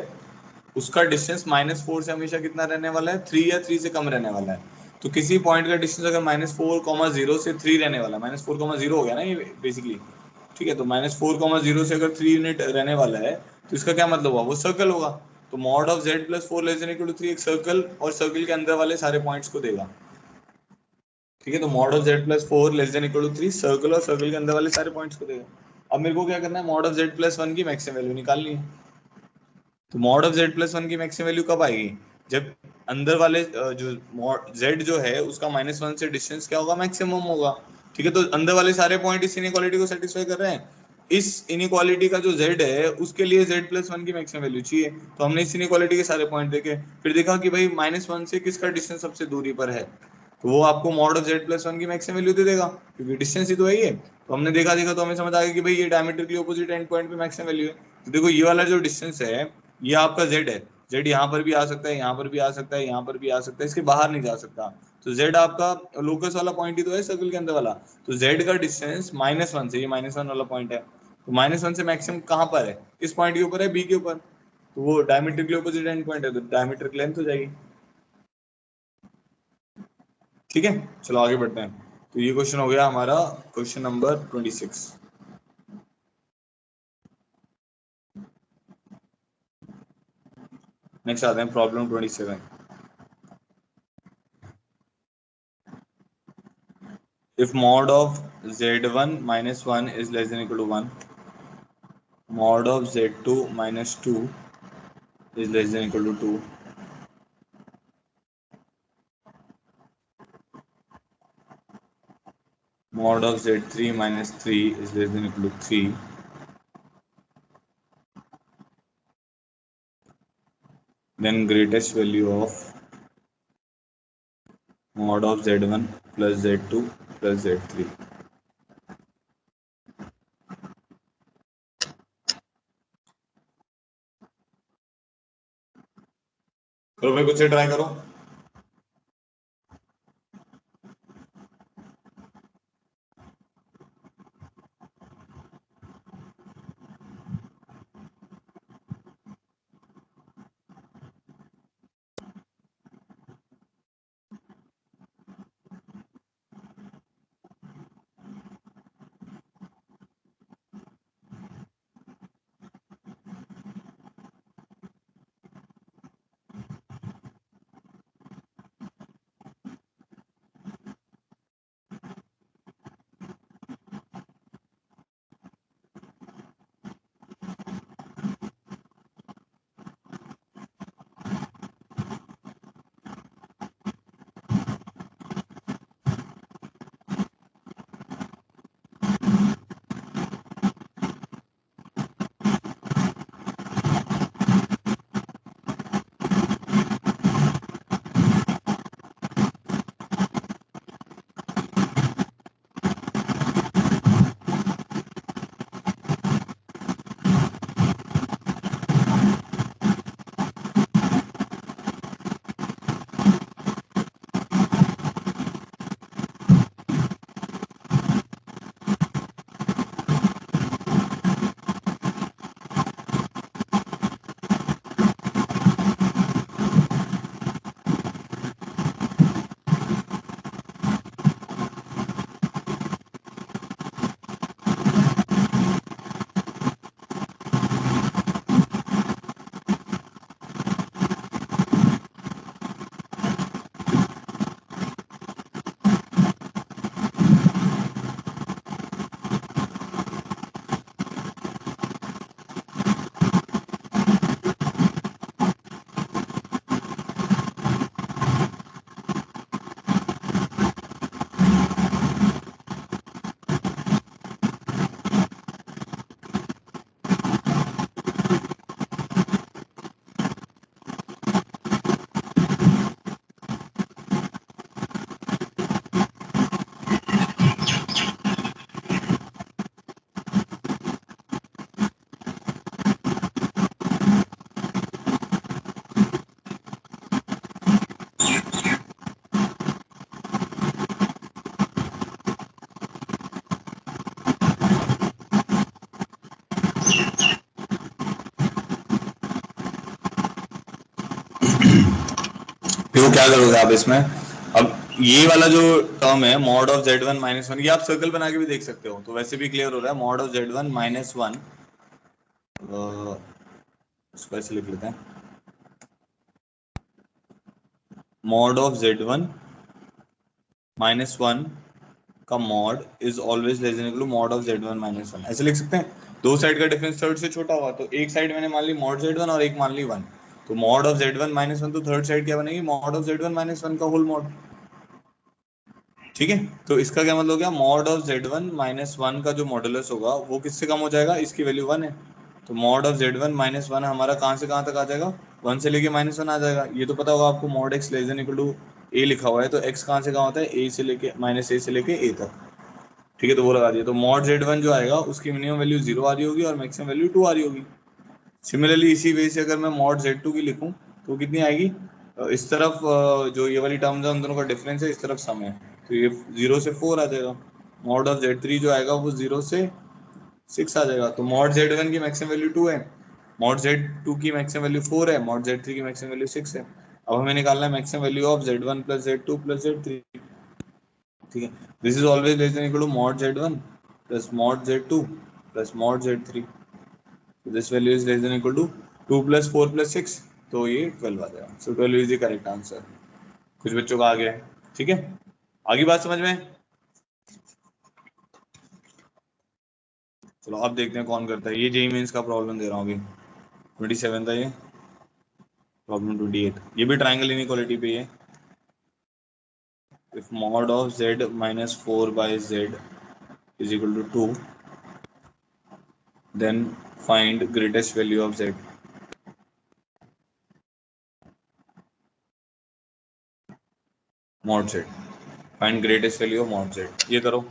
उसका डिस्टेंस -4 से हमेशा कितना रहने वाला है, 3 या 3 से कम रहने वाला है। तो किसी पॉइंट का डिस्टेंस अगर -4, 0 से 3 रहने वाला है, -4, 0 हो गया ना ये बेसिकली। ठीक है, तो -4, 0 से अगर 3 यूनिट रहने वाला है, तो इसका क्या मतलब हुआ, वो सर्कल होगा। तो mod of z+4 less than equal to 3 एक सर्कल और सर्कल के अंदर वाले सारे पॉइंट्स को देगा। ठीक है, तो mod of z+4 less than equal to 3 circle और सर्कल के अंदर वाले सारे पॉइंट्स को देगा। अब मेरे को क्या करना है, मॉड ऑफ z+1 की मैक्सिमम वैल्यू निकालनी है। तो मॉड ऑफ z+1 की मैक्सिमम वैल्यू कब आएगी, जब अंदर वाले जो z जो है उसका -1 से डिस्टेंस क्या होगा, मैक्सिमम होगा। ठीक है, तो अंदर वाले सारे पॉइंट इस इनइक्वालिटी को सेटिस्फाई कर रहे हैं। इस इनइक्वालिटी का जो z है उसके लिए z+1 की मैक्सिमम वैल्यू चाहिए। तो हमने इस इनइक्वालिटी के सारे पॉइंट देखे, फिर देखा कि भाई -1 से किसका डिस्टेंस सबसे दूरी पर है, तो वो आपको मॉड ऑफ z+1 की मैक्सिमम वैल्यू दे देगा, क्योंकि डिस्टेंस ही तो है ये। तो हमने देखा देखा तो हमें समझ आ गया कि भाई ये डायमीटर के ऑपोजिट एंड पॉइंट पे मैक्सिमम वैल्यू है। तो देखो ये वाला जो डिस्टेंस है, ये आपका z है। z यहाँ पर भी आ सकता है, यहाँ पर भी आ सकता है, यहाँ पर भी आ सकता है, इसके बाहर नहीं जा सकता। तो z आपका लोकस वाला पॉइंट ही तो है सर्कल के अंदर वाला। तो z का डिस्टेंस -1 से, ये -1 वाला पॉइंट है, तो -1 से मैक्सिमम कहाँ पर है, किस पॉइंट के ऊपर है, b के ऊपर। तो वो डायमीटर के ऑपोजिट एंड पॉइंट है, तो डायमीटर की लेंथ हो जाएगी। ठीक है, चलो आगे बढ़ते हैं। तो ये क्वेश्चन हो गया हमारा क्वेश्चन नंबर 26। नेक्स्ट आते हैं problem 27। If mod of z1 -1 is less than equal to 1, mod of z2 -2 is less than equal to 2, mod of z3 -3 is less than equal to 3, then greatest value of mod of z1 plus z2 plus z3. करो भाई, कुछ से ट्राई करो। देखो क्या करोगे आप इसमें। अब ये वाला जो टर्म है मॉड ऑफ z1 - 1, ये आप सर्कल बना के भी देख सकते हो, तो वैसे भी क्लियर हो रहा है। मॉड ऑफ z1 - 1, इसको ऐसे लिख लेते हैं, मॉड ऑफ z1 - 1 का mod is always less than equal to mod of z1 - 1, ऐसे लिख सकते हैं। दो साइड का डिफरेंस थर्ड से छोटा हुआ, तो एक साइड मैंने मान ली मॉड z1 और एक मान ली 1, तो मॉड ऑफ z1 - 1, तो थर्ड साइड क्या बनेगी, मॉड ऑफ z1 - 1 का होल मॉड। ठीक है, तो इसका क्या मतलब हो गया, मॉड ऑफ z1 - 1 का जो मॉडुलस होगा वो किससे कम हो जाएगा, इसकी वैल्यू 1 है। तो मॉड ऑफ z1 - 1 हमारा कहाँ से कहाँ तक आ जाएगा, 1 से लेके -1 आ जाएगा। ये तो पता होगा आपको, mod x less than equal to a लिखा हुआ है, तो x कहाँ से कहाँ होता है, a से लेके -a से लेके a तक। ठीक है, तो वो लगा दिया। तो मॉड z1 जो आएगा उसकी मिनिमम वैल्यू 0 आ रही होगी और मैक्सिमम वैल्यू 2 आ रही होगी। सिमिलरली इसी वे से अगर मैं मॉड z2 की लिखूं तो कितनी आएगी, इस तरफ जो ये वाली टर्म्स है उन दोनों का डिफरेंस है, इस तरफ सम है, तो ये 0 से 4 आ जाएगा। मॉड ऑफ z3 जो आएगा वो 0 से 6 आ जाएगा। तो मॉड z1 की मैक्सिमम वैल्यू 2 है, मॉड z2 की मैक्सिमम वैल्यू 4 है, मॉड z3 की मैक्सिमम वैल्यू 6 है। अब हमें निकालना है maximum value of z1 plus z2 plus z3। ठीक है, this is always less than equal to mod z1 plus mod z2 plus mod z3। So this value is less than equal to 2 plus 4 plus 6, तो ये 12 आ जाएगा। So 12 is the correct answer। कुछ बच्चों का आ गया है, ठीक है, आगे बात समझ में। चलो अब देखते हैं कौन करता है। ये जेई मेंस का प्रॉब्लम दे रहा हूँ अभी, 27 था ये, प्रॉब्लम 28, ये भी ट्राइंगल इनइक्वालिटी पे है। If mod of z minus 4 by z is equal to 2, then find greatest value of z। Mod Z, find greatest value of mod Z, ये करो।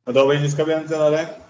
बताओ भाई जिसका भी आंसर आ रहा है।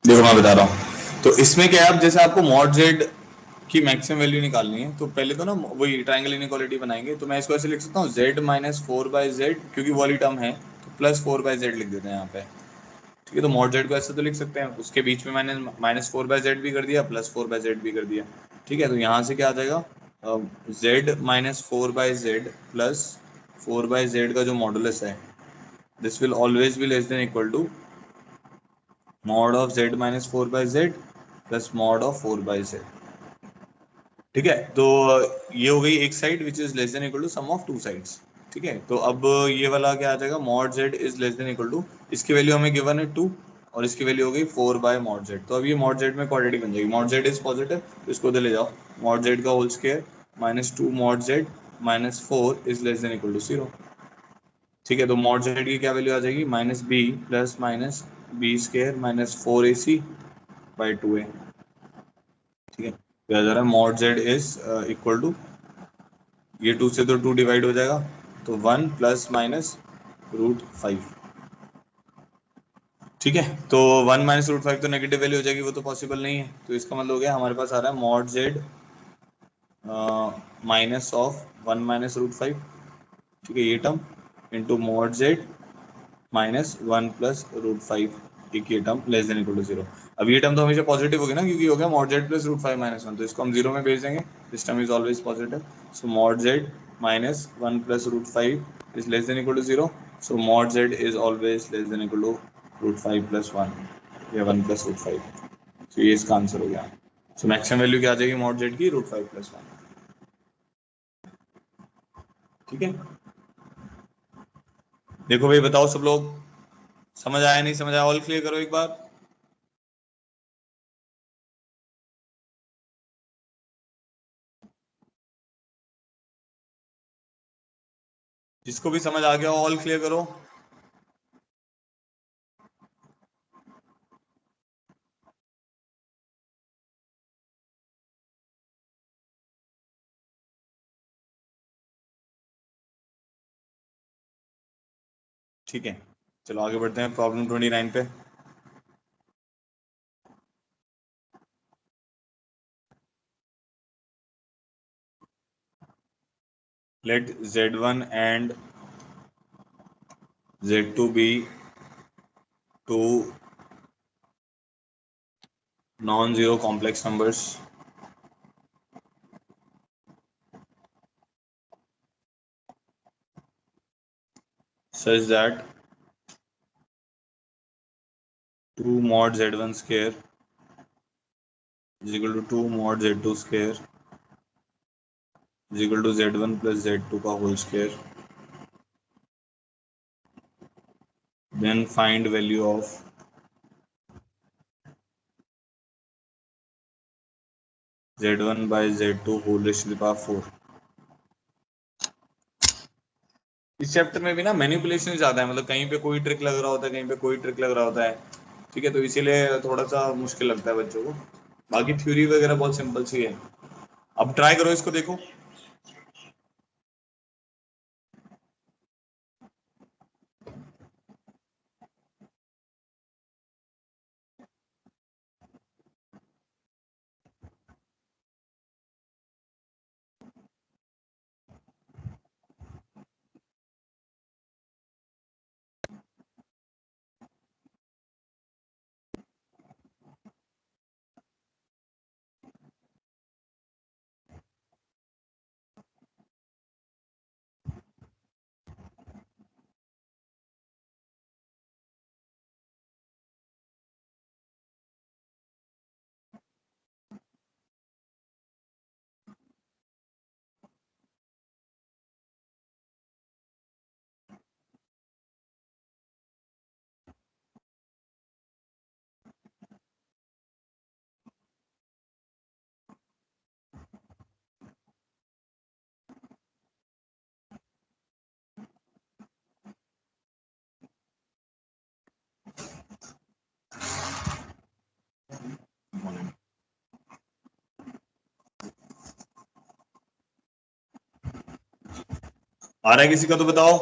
देखो मैं बता रहा हूँ, तो इसमें क्या है, अब जैसे आपको मॉड जेड की मैक्सिमम वैल्यू निकालनी है, तो पहले तो ना वही ट्रायंगल इनइक्वालिटी बनाएंगे। तो मैं इसको ऐसे लिख सकता हूँ z minus four by Z, क्योंकि वो वाली टर्म है तो प्लस फोर बाई जेड लिख देते हैं यहाँ पे। ठीक है, तो मॉड जेड को ऐसे तो लिख सकते हैं, उसके बीच में मैंने माइनस फोर बाई जेड भी कर दिया, प्लस फोर बाई जेड भी कर दिया। ठीक है, तो यहाँ से क्या आ जाएगा, z minus four by z plus four by z का जो मॉडुलस है, this will always be less than equal to mod of z minus four by z plus mod of four by z. ठीक है, तो ये हो गई एक side which is less than equal to sum of two sides. ठीक है, तो अब ये वाला क्या आ जाएगा, mod z is less than equal to, इसकी वैल्यू हमें गिवन है 2 और इसकी वैल्यू हो गई 4 बाय मॉड जेड। तो अब ये मॉड जेड में क्वाड्रेटिक बन जाएगी, मॉड जेड इज पॉजिटिव तो इसको उधर ले जाओ, मॉड जेड का whole square minus 2 mod z minus 4 is less than equal to 0। ठीक है, तो मॉड जेड की क्या वैल्यू आ जाएगी, minus b plus minus b square minus 4ac by 2a। ठीक है, तो आ जा रहा है mod z is equal to, ये 2 से तो 2 डिवाइड हो जाएगा, तो 1 प्लस माइनस रूट 5। ठीक है, तो 1 माइनस रूट 5 तो नेगेटिव वैल्यू हो जाएगी, वो तो पॉसिबल नहीं है। तो इसका मतलब हो गया हमारे पास आ रहा है mod z minus of 1 minus root 5। ठीक है, ये term into mod z minus 1 plus root 5, एक ये term less than equal to 0। अब ये टर्म तो हमेशा पॉजिटिव होगी ना, क्योंकि हो गया mod z plus root 5 minus 1, तो इसको हम 0 में भेज देंगे, this term is always positive. So mod z minus 1 plus root 5 is less than equal to 0, so mod z is always less than equal to root 5 plus 1 या 1 प्लस रूट 5। तो ये इसका आंसर हो गया। सो मैक्सिमम वैल्यू क्या आ जाएगी मॉड जेड की, रूट 5 प्लस 1। ठीक है, देखो भाई बताओ सब लोग, समझ आया नहीं समझ आया, ऑल क्लियर करो एक बार। जिसको भी समझ आ गया ऑल क्लियर करो। ठीक है, चलो आगे बढ़ते हैं प्रॉब्लम 29 पे। Let Z1 and Z2 be two non-zero complex numbers such that 2 mod Z1 square is equal to 2 mod Z2 square is equal to Z1 plus Z2 का whole square. Then find value of Z1 by Z2 whole raised to the power 4. इस चैप्टर में भी ना मैनिपुलेशन ज्यादा है, मतलब कहीं पे कोई ट्रिक लग रहा होता है, कहीं पे कोई ट्रिक लग रहा होता है, ठीक है, तो इसीलिए थोड़ा सा मुश्किल लगता है बच्चों को। बाकी थ्योरी वगैरह बहुत सिंपल सी है। अब ट्राई करो इसको, देखो। आ रहा है किसी का तो बताओ।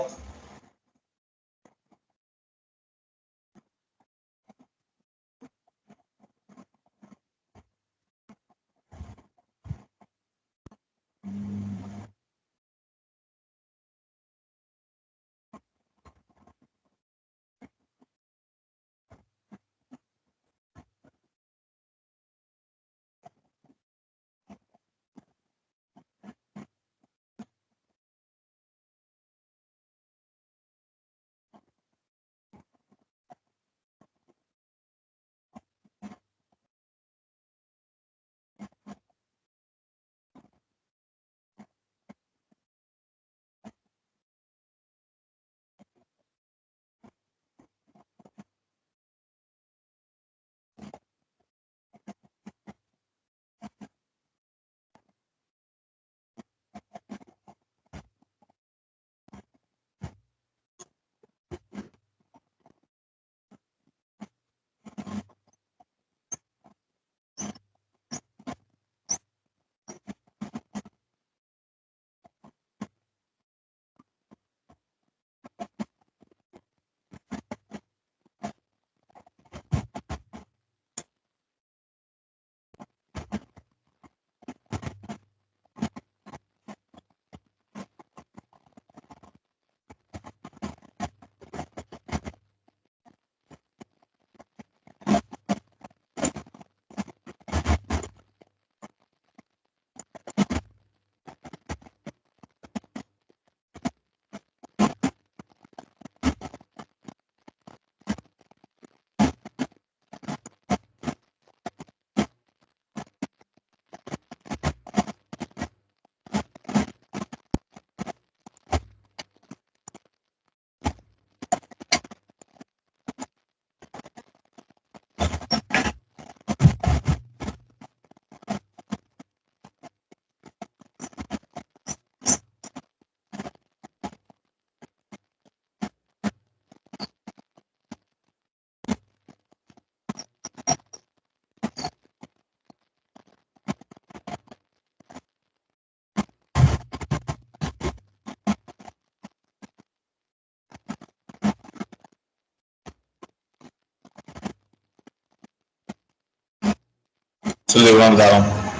चलो देखो मैं बता रहा हूँ।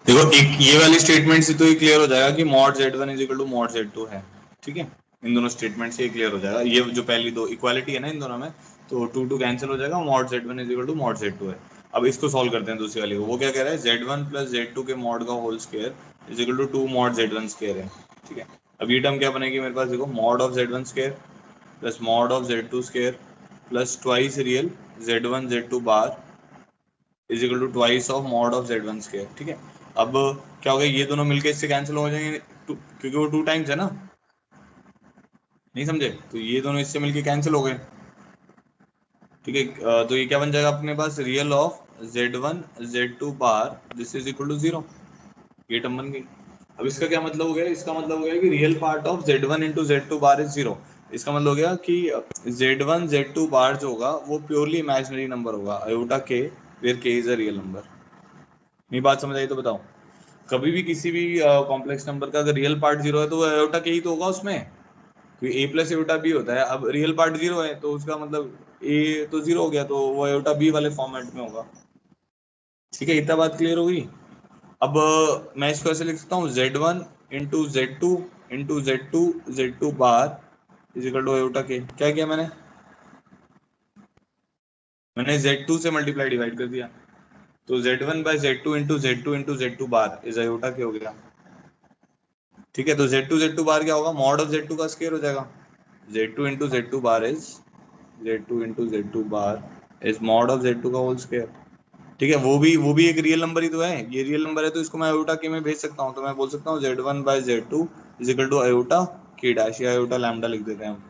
देखो एक ये वाली स्टेटमेंट से तो ये क्लियर हो जाएगा कि mod z1 is equal to mod z2 है। ठीक है, इन दोनों स्टेटमेंट से ये क्लियर हो जाएगा। ये जो पहली दो इक्वालिटी है ना इन दोनों में, तो टू टू कैंसिल हो जाएगा, mod z1 is equal to mod z2 है। अब इसको सॉल्व करते हैं दूसरी वाली को। वो क्या कह रहा है, z1 प्लस z2 के मॉड का whole square is equal to 2 mod z1 square है। ठीक है, अब ये टर्म क्या बनेगी मेरे पास, देखो mod of z1 square plus mod of z2 square plus twice real z1 z2 bar is equal to twice of mod of z1 square. ठीक है, अब क्या हो गया, ये दोनों मिलकर इससे कैंसिल हो जाएंगे क्योंकि वो टू टाइम्स है ना, नहीं समझे, तो ये दोनों इससे मिलके कैंसिल हो गए। ठीक है, तो ये क्या बन जाएगा अपने पास, real of z1 z2 bar this is equal to zero, ये टर्म बन गई। अब इसका क्या मतलब हो गया, इसका मतलब हो गया कि real part of z1 into z2 bar is zero. इसका मतलब हो गया कि z1 z2 बार जो होगा वो प्योरली इमेजिनरी नंबर होगा, अयोटा के, वेयर के इज अ रियल नंबर। मेरी बात समझ आई तो बताओ। कभी भी किसी भी कॉम्प्लेक्स नंबर का अगर रियल पार्ट जीरो है तो वो आयोटा के ही तो होगा उसमें, क्योंकि ए प्लस आयोटा बी होता है। अब रियल पार्ट जीरो है तो उसका मतलब ए तो जीरो हो गया, तो वो आयोटा बी वाले फॉर्मेट में होगा। ठीक है, इतना बात क्लियर होगी। अब मैं इसको ऐसे लिख सकता हूँ, z1 into z2 into z2 bar is equal to iota k. क्या किया मैंने z2 से मल्टीप्लाई डिवाइड कर दिया, तो z1 by z2 into z2 bar is iota k हो गया। ठीक है, तो z2 बार क्या होगा, मॉड ऑफ z2 का स्क्वायर हो जाएगा। z2 bar is z2 bar is mod of z2 का होल स्क्वायर। ठीक है, वो भी एक रियल नंबर ही तो है, ये रियल नंबर है तो इसको मैं आयोटा के में भेज सकता हूँ। तो मैं बोल सकता हूँ z1 by z2 is equal to iota k dash, या आयोटा लैम्डा लिख देते हैं हम।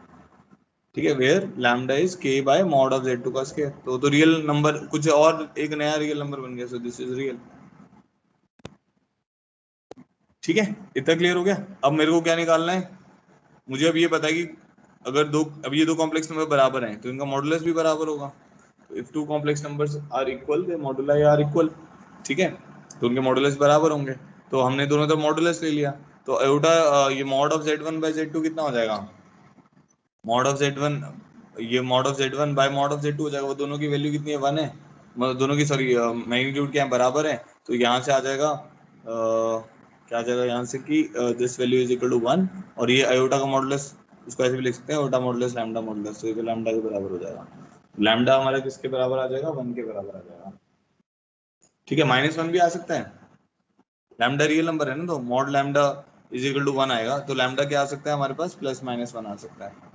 ठीक है, where lambda is k by mod of z2 का स्क्वायर, तो रियल नंबर कुछ और एक नया रियल नंबर बन गया, सो दिस इज रियल। ठीक है, इतना क्लियर हो गया। अब मेरे को क्या निकालना है, मुझे अब ये पता है कि अगर अब ये दो कॉम्प्लेक्स नंबर बराबर हैं तो इनका मॉडुलस भी बराबर होगा। तो if two complex numbers are equal they moduli are equal. ठीक है, तो उनके मॉडुलस बराबर होंगे। तो हमने दोनों तरफ मॉडुलस ले लिया, तो अयोटा ये mod of z1 by z2 कितना हो जाएगा, मॉड ऑफ z1, ये mod of z1 by mod of z2 हो जाएगा। वो दोनों की वैल्यू कितनी है, वन है, मतलब दोनों की सॉरी मैग्नीट्यूड क्या है, बराबर है। तो यहाँ से आ जाएगा क्या आ जाएगा यहाँ से कि this value is equal to one, और ये अयोटा का मॉडुलस इसको ऐसे भी लिख सकते हैं, अयोटा मॉडुलस लैम्डा मॉडुलस, तो ये तो लैम्डा के बराबर हो जाएगा। लैम्डा हमारा किसके बराबर आ जाएगा, वन के बराबर आ जाएगा। ठीक है, माइनस वन भी आ सकता है, लैम्डा रियल नंबर है ना, तो mod lambda is equal to one आएगा, तो लैम्डा क्या आ सकता है हमारे पास, प्लस माइनस वन आ सकता है।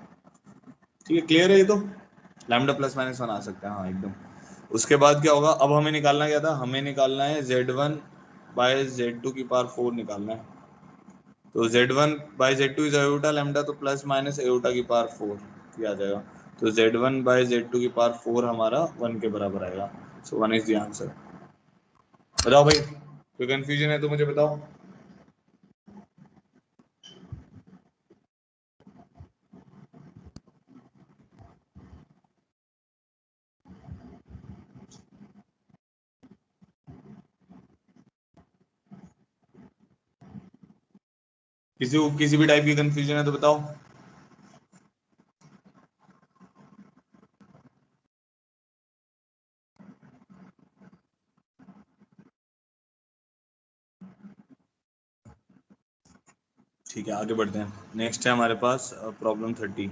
ठीक है, क्लियर है ये तो, लैम्डा प्लस माइनस वन आ सकता है, हाँ एकदम। उसके बाद क्या होगा, अब हमें निकालना क्या था, हमें निकालना है z1 बाय z2 की पावर फोर निकालना है। तो z1 by z2 is iota lambda, तो प्लस माइनस अयोटा की पावर फोर ये आ जाएगा। तो z1 बाय z2 की पावर फोर हमारा वन के बराबर आएगा, so one is the answer. बताओ भाई, कोई कंफ्यूजन है तो मुझे बताओ। किसी को किसी भी टाइप की कंफ्यूजन है तो बताओ। ठीक है, आगे बढ़ते हैं। नेक्स्ट है हमारे पास problem 30।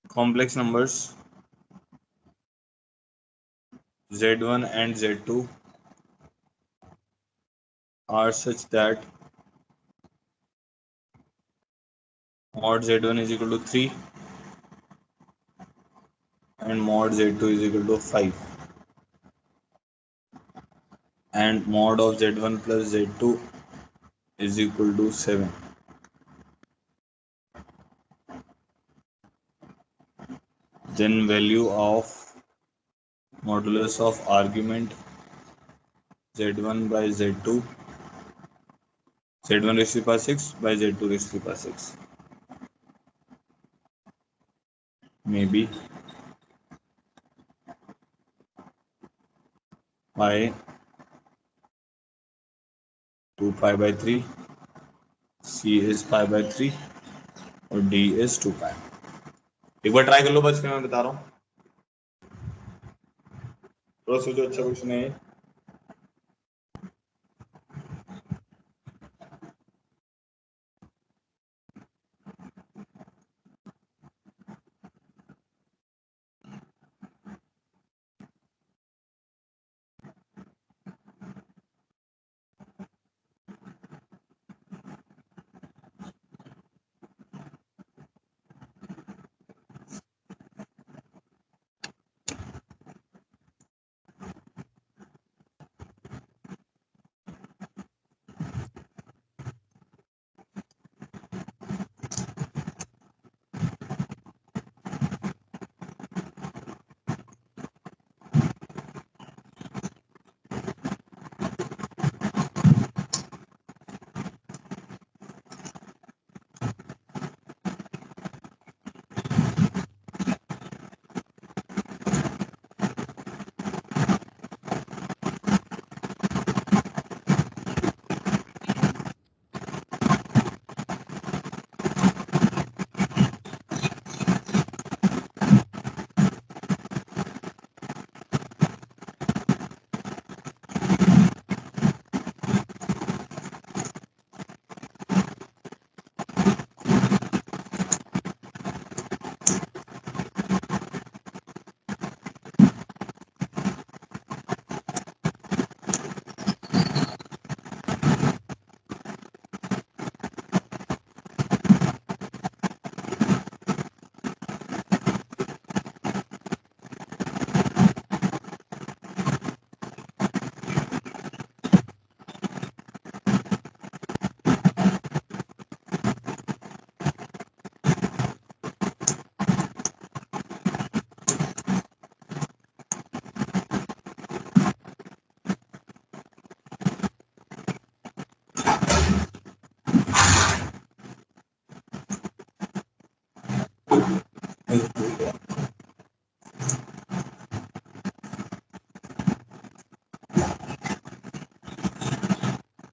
Complex numbers z1 and z2 are such that mod z1 is equal to 3 and mod z2 is equal to 5 and mod of z1 plus z2 is equal to 7. Then value of modulus of argument z1 by z2, z1 raised to the power 6 by z2 raised to the power 6 may be by 2 pi, c is pi और डी इज 2 पाई। एक बार ट्राई कर लो बस, फिर मैं बता रहा हूँ। थोड़ा सोचो, अच्छा क्वेश्चन है ये।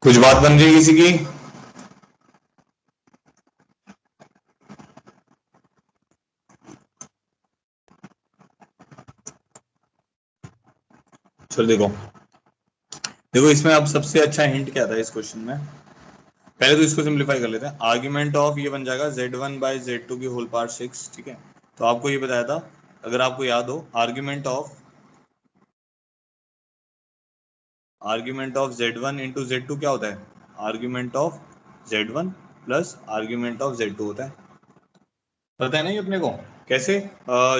कुछ बात बन रही है किसी की? चलो देखो, देखो इसमें अब सबसे अच्छा हिंट क्या था इस क्वेश्चन में। पहले तो इसको सिंप्लीफाई कर लेते हैं। आर्ग्यूमेंट ऑफ ये बन जाएगा z1/z2 की होल पावर 6, ठीक है। तो आपको ये बताया था, अगर आपको याद हो, argument of z1 into z2 क्या होता है? Argument of z1 plus argument of z2 होता है। पता है ना ये अपने को कैसे?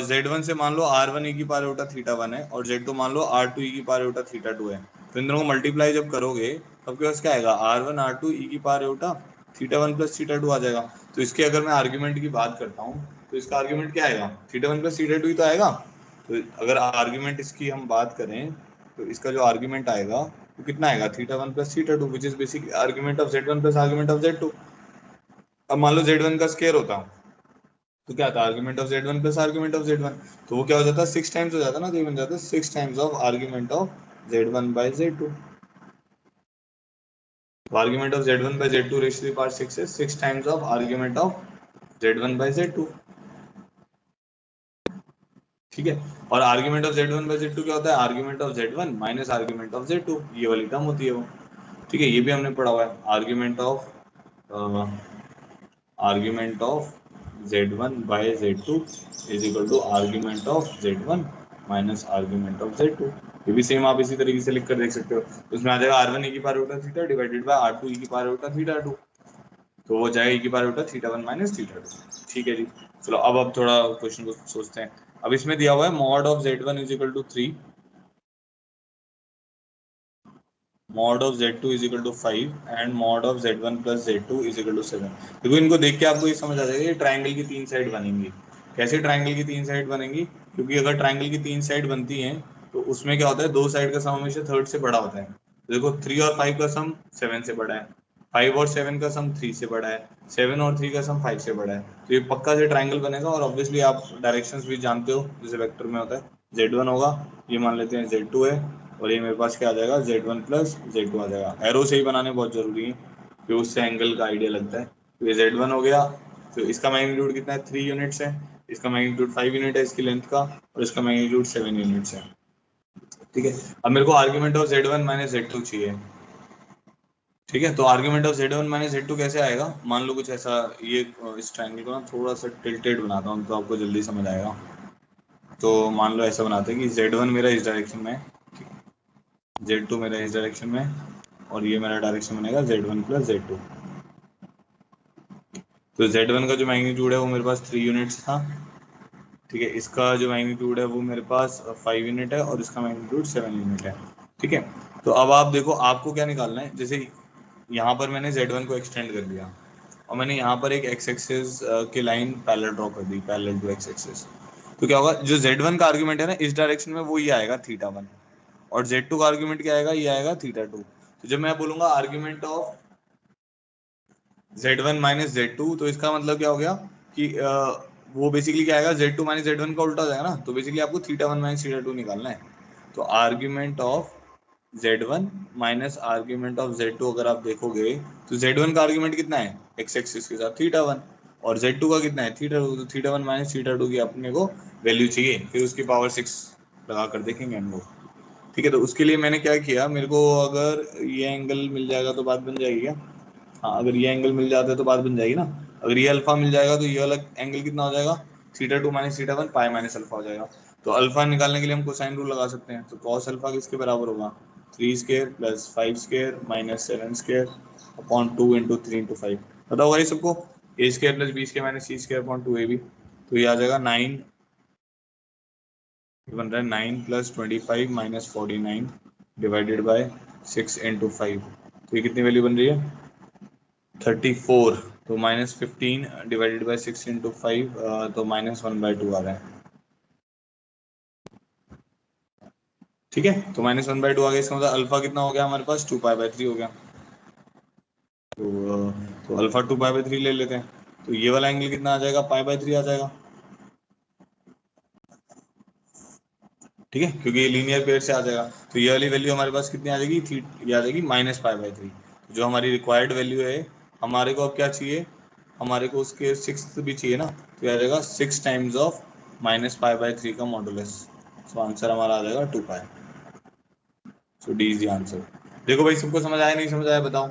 z1 से मान लो r1 e⁻θ1 है और z2 मान लो r2 e⁻θ2 है। तो इन दोनों को मल्टीप्लाई जब करोगे तो आपके पास क्या आएगा? r1 r2 e⁻θ1 प्लस θ2 आ जाएगा। तो इसके अगर मैं आर्ग्यूमेंट की बात करता हूँ तो इसका आर्ग्यूमेंट क्या आएगा? θ1 प्लस θ2 ही तो आएगा। तो अगर आर्ग्यूमेंट इसकी हम बात करें तो इसका जो आर्ग्यूमेंट आएगा वो कितना आएगा? θ1 plus θ2, which is basic argument of z1 plus argument of z2। अब मान लो z1 का स्क्वायर होता तो क्या था? Argument of z1 plus argument of z1। तो वो क्या हो जाता? 6 टाइम्स हो जाता ना, तो ये बन जाता 6 times of argument of z1/z2। तो argument of z1/z2 raise to the power 6 है 6 times of argument of z1/z2, ठीक है। और आर्ग्यूमेंट ऑफ z1/z2 क्या होता है? Argument of z1 minus argument of z2, ये वाली टर्म होती है वो, ठीक है। ये भी हमने पढ़ा हुआ है। Argument of z1/z2 is equal to argument of z1 minus argument of z2। ये भी सेम आप इसी तरीके से लिख कर देख सकते हो। उसमें आ जाएगा r1 e⁻θ divided by r2 e⁻θ2, तो वो जाएगा e⁻θ1 माइनस θ2, ठीक है जी। चलो अब थोड़ा क्वेश्चन को सोचते हैं। अब इसमें दिया हुआ है mod of z1 is equal to 3, mod of z2 is equal to 5 and mod of z1 plus z2 is equal to 7। देखो इनको देख के आपको ये समझ आ जाएगा ये ट्राइंगल की 3 साइड बनेंगी। कैसे ट्राइंगल की 3 साइड बनेंगी? क्योंकि अगर ट्राइंगल की 3 साइड बनती हैं तो उसमें क्या होता है? दो साइड का सम हमेशा थर्ड से बड़ा होता है। देखो 3 और 5 का सम 7 से बड़ा है, 5 और 7 का सम 3 से बड़ा है, 7 और 3 का सम 5 से बड़ा है। तो ये पक्का से ट्राइंगल बनेगा। और ऑब्वियसली आप डायरेक्शंस भी जानते हो, जैसे वेक्टर में होता है z1 होगा, ये मान लेते हैं z2 है, और ये मेरे पास क्या आ जाएगा, Z1 प्लस Z2 आ जाएगा। एरो से ही बनाने बहुत जरूरी है, कि उससे एंगल का आइडिया लगता है। तो ये Z1 हो गया, तो इसका मैग्नीट्यूड कितना है, 3 यूनिट्स है। इसका मैग्नीट्यूड 5 यूनिट है इसकी लेंथ का, और इसका मैग्नीट्यूड 7 यूनिट्स है। ठीक है, अब मेरे को argument of Z1 minus Z2 चाहिए। ठीक है, तो argument of Z1 minus Z2 कैसे आएगा, मान लो कुछ ऐसा, ये इस ट्रायंगल को ना थोड़ा सा टिल्टेड बनाता हूँ तो आपको जल्दी समझ आएगा। तो मान लो ऐसा बनाते हैं कि Z1 मेरा इस डायरेक्शन में है, Z2 मेरा इस डायरेक्शन में है, और ये मेरा डायरेक्शन बनेगा Z1 प्लस Z2। तो Z1 का जो मैग्नीट्यूड है वो मेरे पास 3 यूनिट्स था। ठीक है, इसका जो मैग्नीट्यूड है वो मेरे पास 5 यूनिट है, और इसका मैग्नीट्यूड 7 यूनिट है। ठीक है, तो अब आप देखो आपको क्या निकालना है। जैसे यहाँ पर मैंने Z1 को एक्सटेंड कर दिया, और मैंने यहाँ पर एक एक्स एक्सिस की लाइन पैरेलल ड्रॉ कर दी, पैरेलल टू एक्स एक्सिस। तो क्या होगा, जो Z1 का आर्ग्यूमेंट है ना इस डायरेक्शन में, वो ये आएगा θ1, और Z2 का आर्ग्यूमेंट क्या आएगा, ये आएगा θ2। तो जब मैं बोलूंगा argument of Z1 minus Z2, तो इसका मतलब क्या हो गया कि वो बेसिकली क्या आएगा, Z2 माइनस Z1 का उल्टा हो जाएगा ना। तो बेसिकली आपको θ1 माइनस θ2 निकालना है। तो argument of Z1 minus argument of Z2 अगर आप देखोगे, तो Z1 का आर्ग्यूमेंट कितना है, एक्स एक्सिस के साथ θ1, और Z2 का कितना है, θ2। तो θ1 माइनस θ2 की अपने को वैल्यू चाहिए, फिर उसकी पावर 6 लगा कर देखेंगे हम लोग। ठीक है, तो उसके लिए मैंने क्या किया, मेरे को अगर ये एंगल मिल जाएगा तो बात बन जाएगी क्या। हाँ, अगर ये एंगल मिल जाता है तो बात बन जाएगी ना। अगर ये अल्फा मिल जाएगा तो ये वाला एंगल कितना हो जाएगा, θ2 माइनस θ1 पाई माइनस अल्फा हो जाएगा। तो अल्फा निकालने के लिए हम कोसाइन रूल लगा सकते हैं। तो कॉस अल्फा किसके बराबर होगा, 3 square plus 5 square minus 7 square upon 2 into 3 into 5। पता होगा ये सबको, a square plus b square minus c square upon 2ab। तो ये आ जाएगा 9, बन रहा है 9 plus 25 minus 49 divided by 6 into 5। तो ये कितनी वैल्यू बन रही है, 34। तो -15 डिवाइडेड बाय 6 इंटू 5, तो -1/2 आ रहा है। ठीक है, तो -1/2 आ गया, इसका मतलब अल्फा कितना हो गया हमारे पास, 2π/3 हो गया। तो अल्फा 2π/3 ले लेते हैं। तो ये वाला एंगल कितना आ जाएगा, π/3 आ जाएगा। ठीक है, क्योंकि ये लीनियर पेयर से आ जाएगा। तो ये वाली वैल्यू हमारे पास कितनी आ जाएगी, थी ये आ जाएगी -π/3। जो हमारी रिक्वायर्ड वैल्यू है, हमारे को अब क्या चाहिए, हमारे को उसके 6 भी चाहिए ना। तो ये आ जाएगा 6 टाइम्स ऑफ -π/3 का मॉडुलस। सो आंसर हमारा आ जाएगा 2π। सो डी इज द आंसर। देखो भाई, सबको समझ आया नहीं समझ आया बताओ।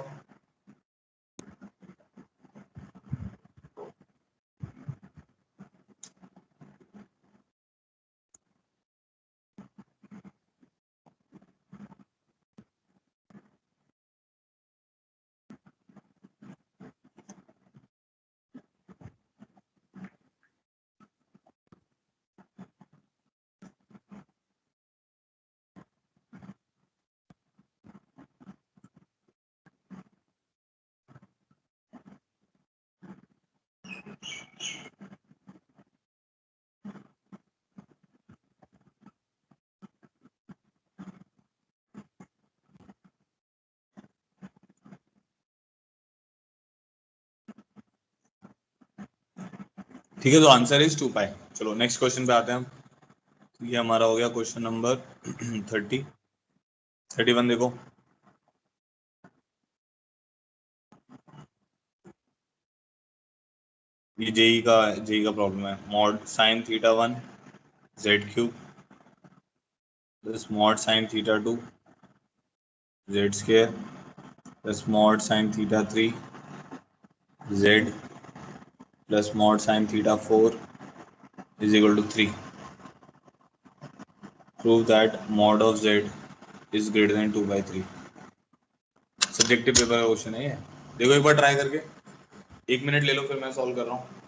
ठीक है, तो आंसर इज 2π। चलो नेक्स्ट क्वेश्चन पे आते हैं हम। तो ये हमारा हो गया क्वेश्चन नंबर 30। 31 देखो। ये जेई का प्रॉब्लम है। Mod sine θ1 z cube plus mod sine θ2 z square plus mod sine θ3 z plus mod sine θ4 is equal to 3। Prove that mod of z is greater than 2/3। Subjective paper का क्वेश्चन है ये। देखो एक बार ट्राई करके, 1 मिनट ले लो, फिर मैं सॉल्व कर रहा हूँ।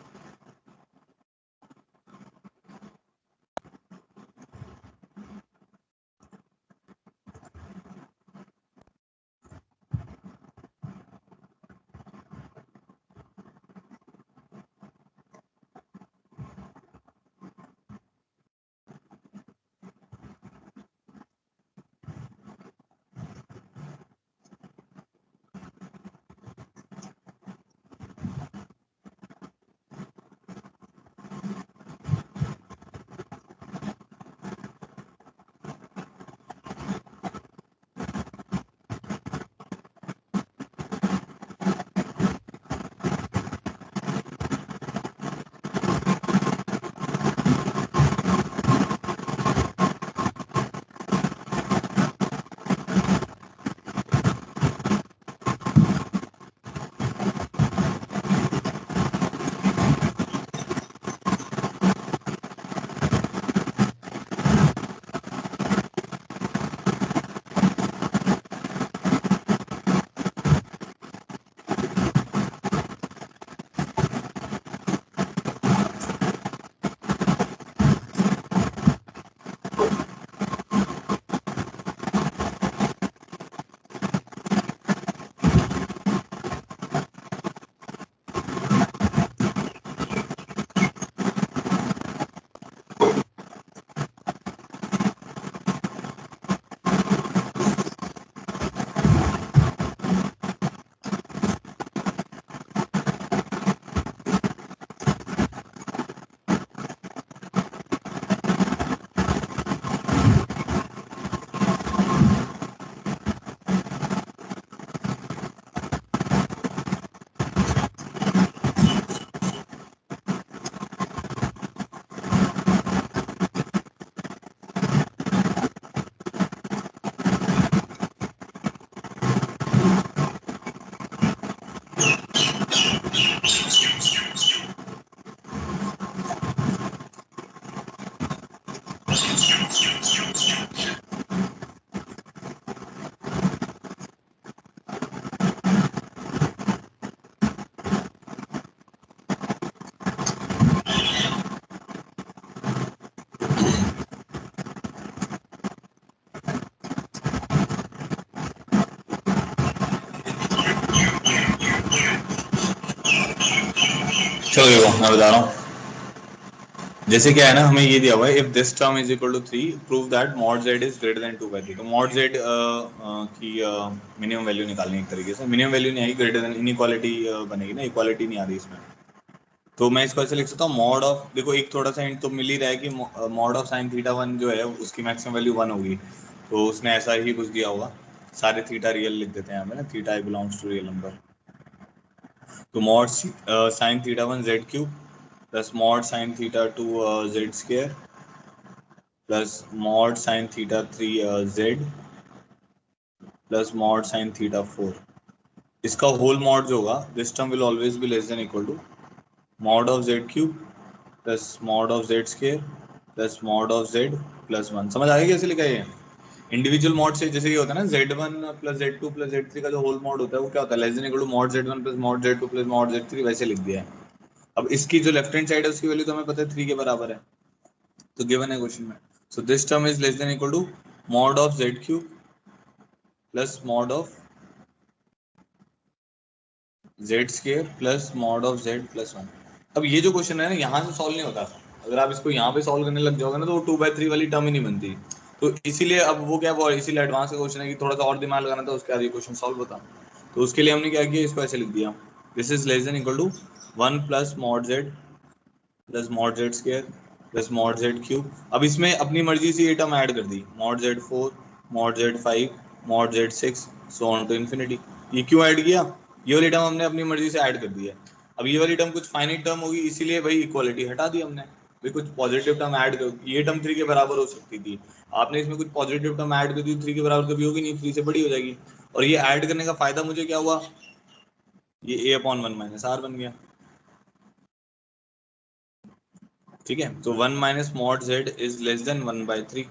चलो देखो मैं बता रहा हूँ, जैसे क्या है ना, हमें ये दिया हुआ है if this term is equal to 3 prove that mod z is greater than 2/3। तो मॉड z की मिनिमम वैल्यू निकालनी है एक तरीके से। मिनिमम वैल्यू नहीं आएगी, ग्रेटर देन इनइक्वालिटी बनेगी ना, इक्वालिटी नहीं आ रही इसमें। तो मैं इसको ऐसे लिख सकता हूँ मॉड ऑफ, देखो एक थोड़ा सा हिंट तो मिल ही रहा है कि मॉड ऑफ साइन थीटा 1 जो है उसकी मैक्सिमम वैल्यू 1 होगी। तो उसने ऐसा ही कुछ दिया होगा, सारे थीटा रियल लिख देते हैं हमें ना, theta belongs to real number. तो mod sine theta 1 z cube plus mod sine theta 2 z square plus mod sine theta 3 z plus mod sine theta 4, इसका होल मॉड जो होगा this term will always be less than equal to mod of z cube plus mod of z square plus mod of z plus 1। समझ आ गया कैसे लिखा है ये? इंडिविजुअल मॉड से जैसे ये होता है ना, z1 plus z2 plus z3 का जो होल मॉड होता है वो क्या होता है, less than equal to mod z1 plus mod z2 plus mod z3, वैसे लिख दिया है। अब इसकी जो लेफ्ट हैंड साइड है उसकी वैल्यू तो हमें पता है 3 के बराबर है, तो गिवन है क्वेश्चन में। So this term is less than equal to mod of z cube plus mod of z square plus mod of z plus 1। अब ये जो क्वेश्चन है ना, यहाँ से सॉल्व नहीं होता। अगर आप इसको यहाँ पे सॉल्व करने लग जाओगे ना तो वो 2/3 वाली टर्म ही नहीं बनती। तो इसीलिए अब वो क्या, वो इसीलिए एडवांस का क्वेश्चन है कि थोड़ा सा और दिमाग लगाना था, उसके बाद ये क्वेश्चन सॉल्व होता। तो उसके लिए हमने क्या किया, इसको ऐसे लिख दिया, this is less than equal to 1 plus mod z plus mod z square plus mod z cube. अब इसमें अपनी मर्जी से ये टर्म ऐड कर दी, mod z4 mod z5 mod z6 so on to infinity. ये क्यों ऐड किया, ये वाली टर्म हमने अपनी मर्जी से ऐड कर दी है। अब ये वाली टर्म कुछ फाइनाइट टर्म होगी, इसीलिए भाई इक्वालिटी हटा दी हमने, भाई कुछ पॉजिटिव टर्म ऐड कर, ये टर्म 3 के बराबर हो सकती थी, आपने इसमें कुछ पॉजिटिव टर्म ऐड कर दी, 3 के बराबर कभी होगी नहीं, 3 से बड़ी हो जाएगी। और ये ऐड करने का फायदा मुझे क्या हुआ, ये a अपॉन 1 माइनस r बन गया। ठीक है, तो 1 minus mod z is less then 1/3।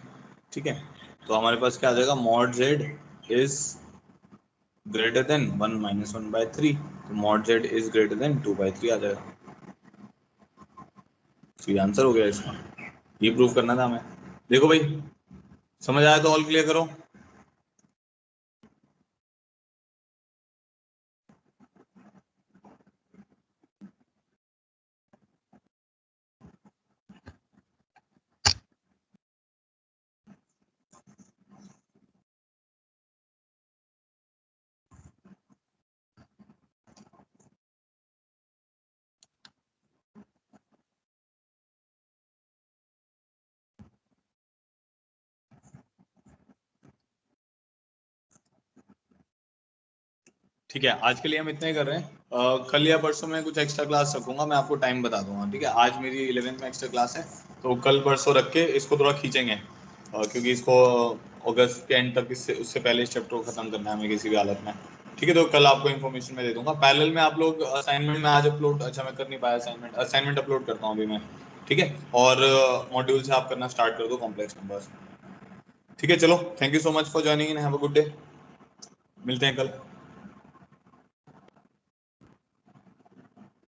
ठीक है, तो हमारे पास क्या आ जाएगा, mod z is greater then 1 minus 1/3, तो mod z is greater than 2/3 आ जाएगा। तो ये आंसर हो गया इसका, ये प्रूव करना था हमें। देखो भाई, समझ आया तो ऑल क्लियर करो। ठीक है, आज के लिए हम इतना ही कर रहे हैं। कल या परसों में कुछ एक्स्ट्रा क्लास रखूंगा, मैं आपको टाइम बता दूंगा। ठीक है, आज मेरी 11th में एक्स्ट्रा क्लास है, तो कल परसों रख के इसको थोड़ा खींचेंगे, क्योंकि इसको अगस्त के एंड तक इससे उससे पहले इस चैप्टर को खत्म करना है हमें किसी भी हालत में। ठीक है, तो कल आपको इन्फॉर्मेशन मैं दे दूंगा। पैरेलल में आप लोग असाइनमेंट में आज अपलोड, अच्छा मैं कर नहीं पाया असाइनमेंट, असाइनमेंट अपलोड करता हूँ अभी मैं। ठीक है, और मॉड्यूल से आप करना स्टार्ट कर दो कॉम्प्लेक्स नंबर्स। ठीक है, चलो, thank you so much for joining in, have a good day, मिलते हैं कल।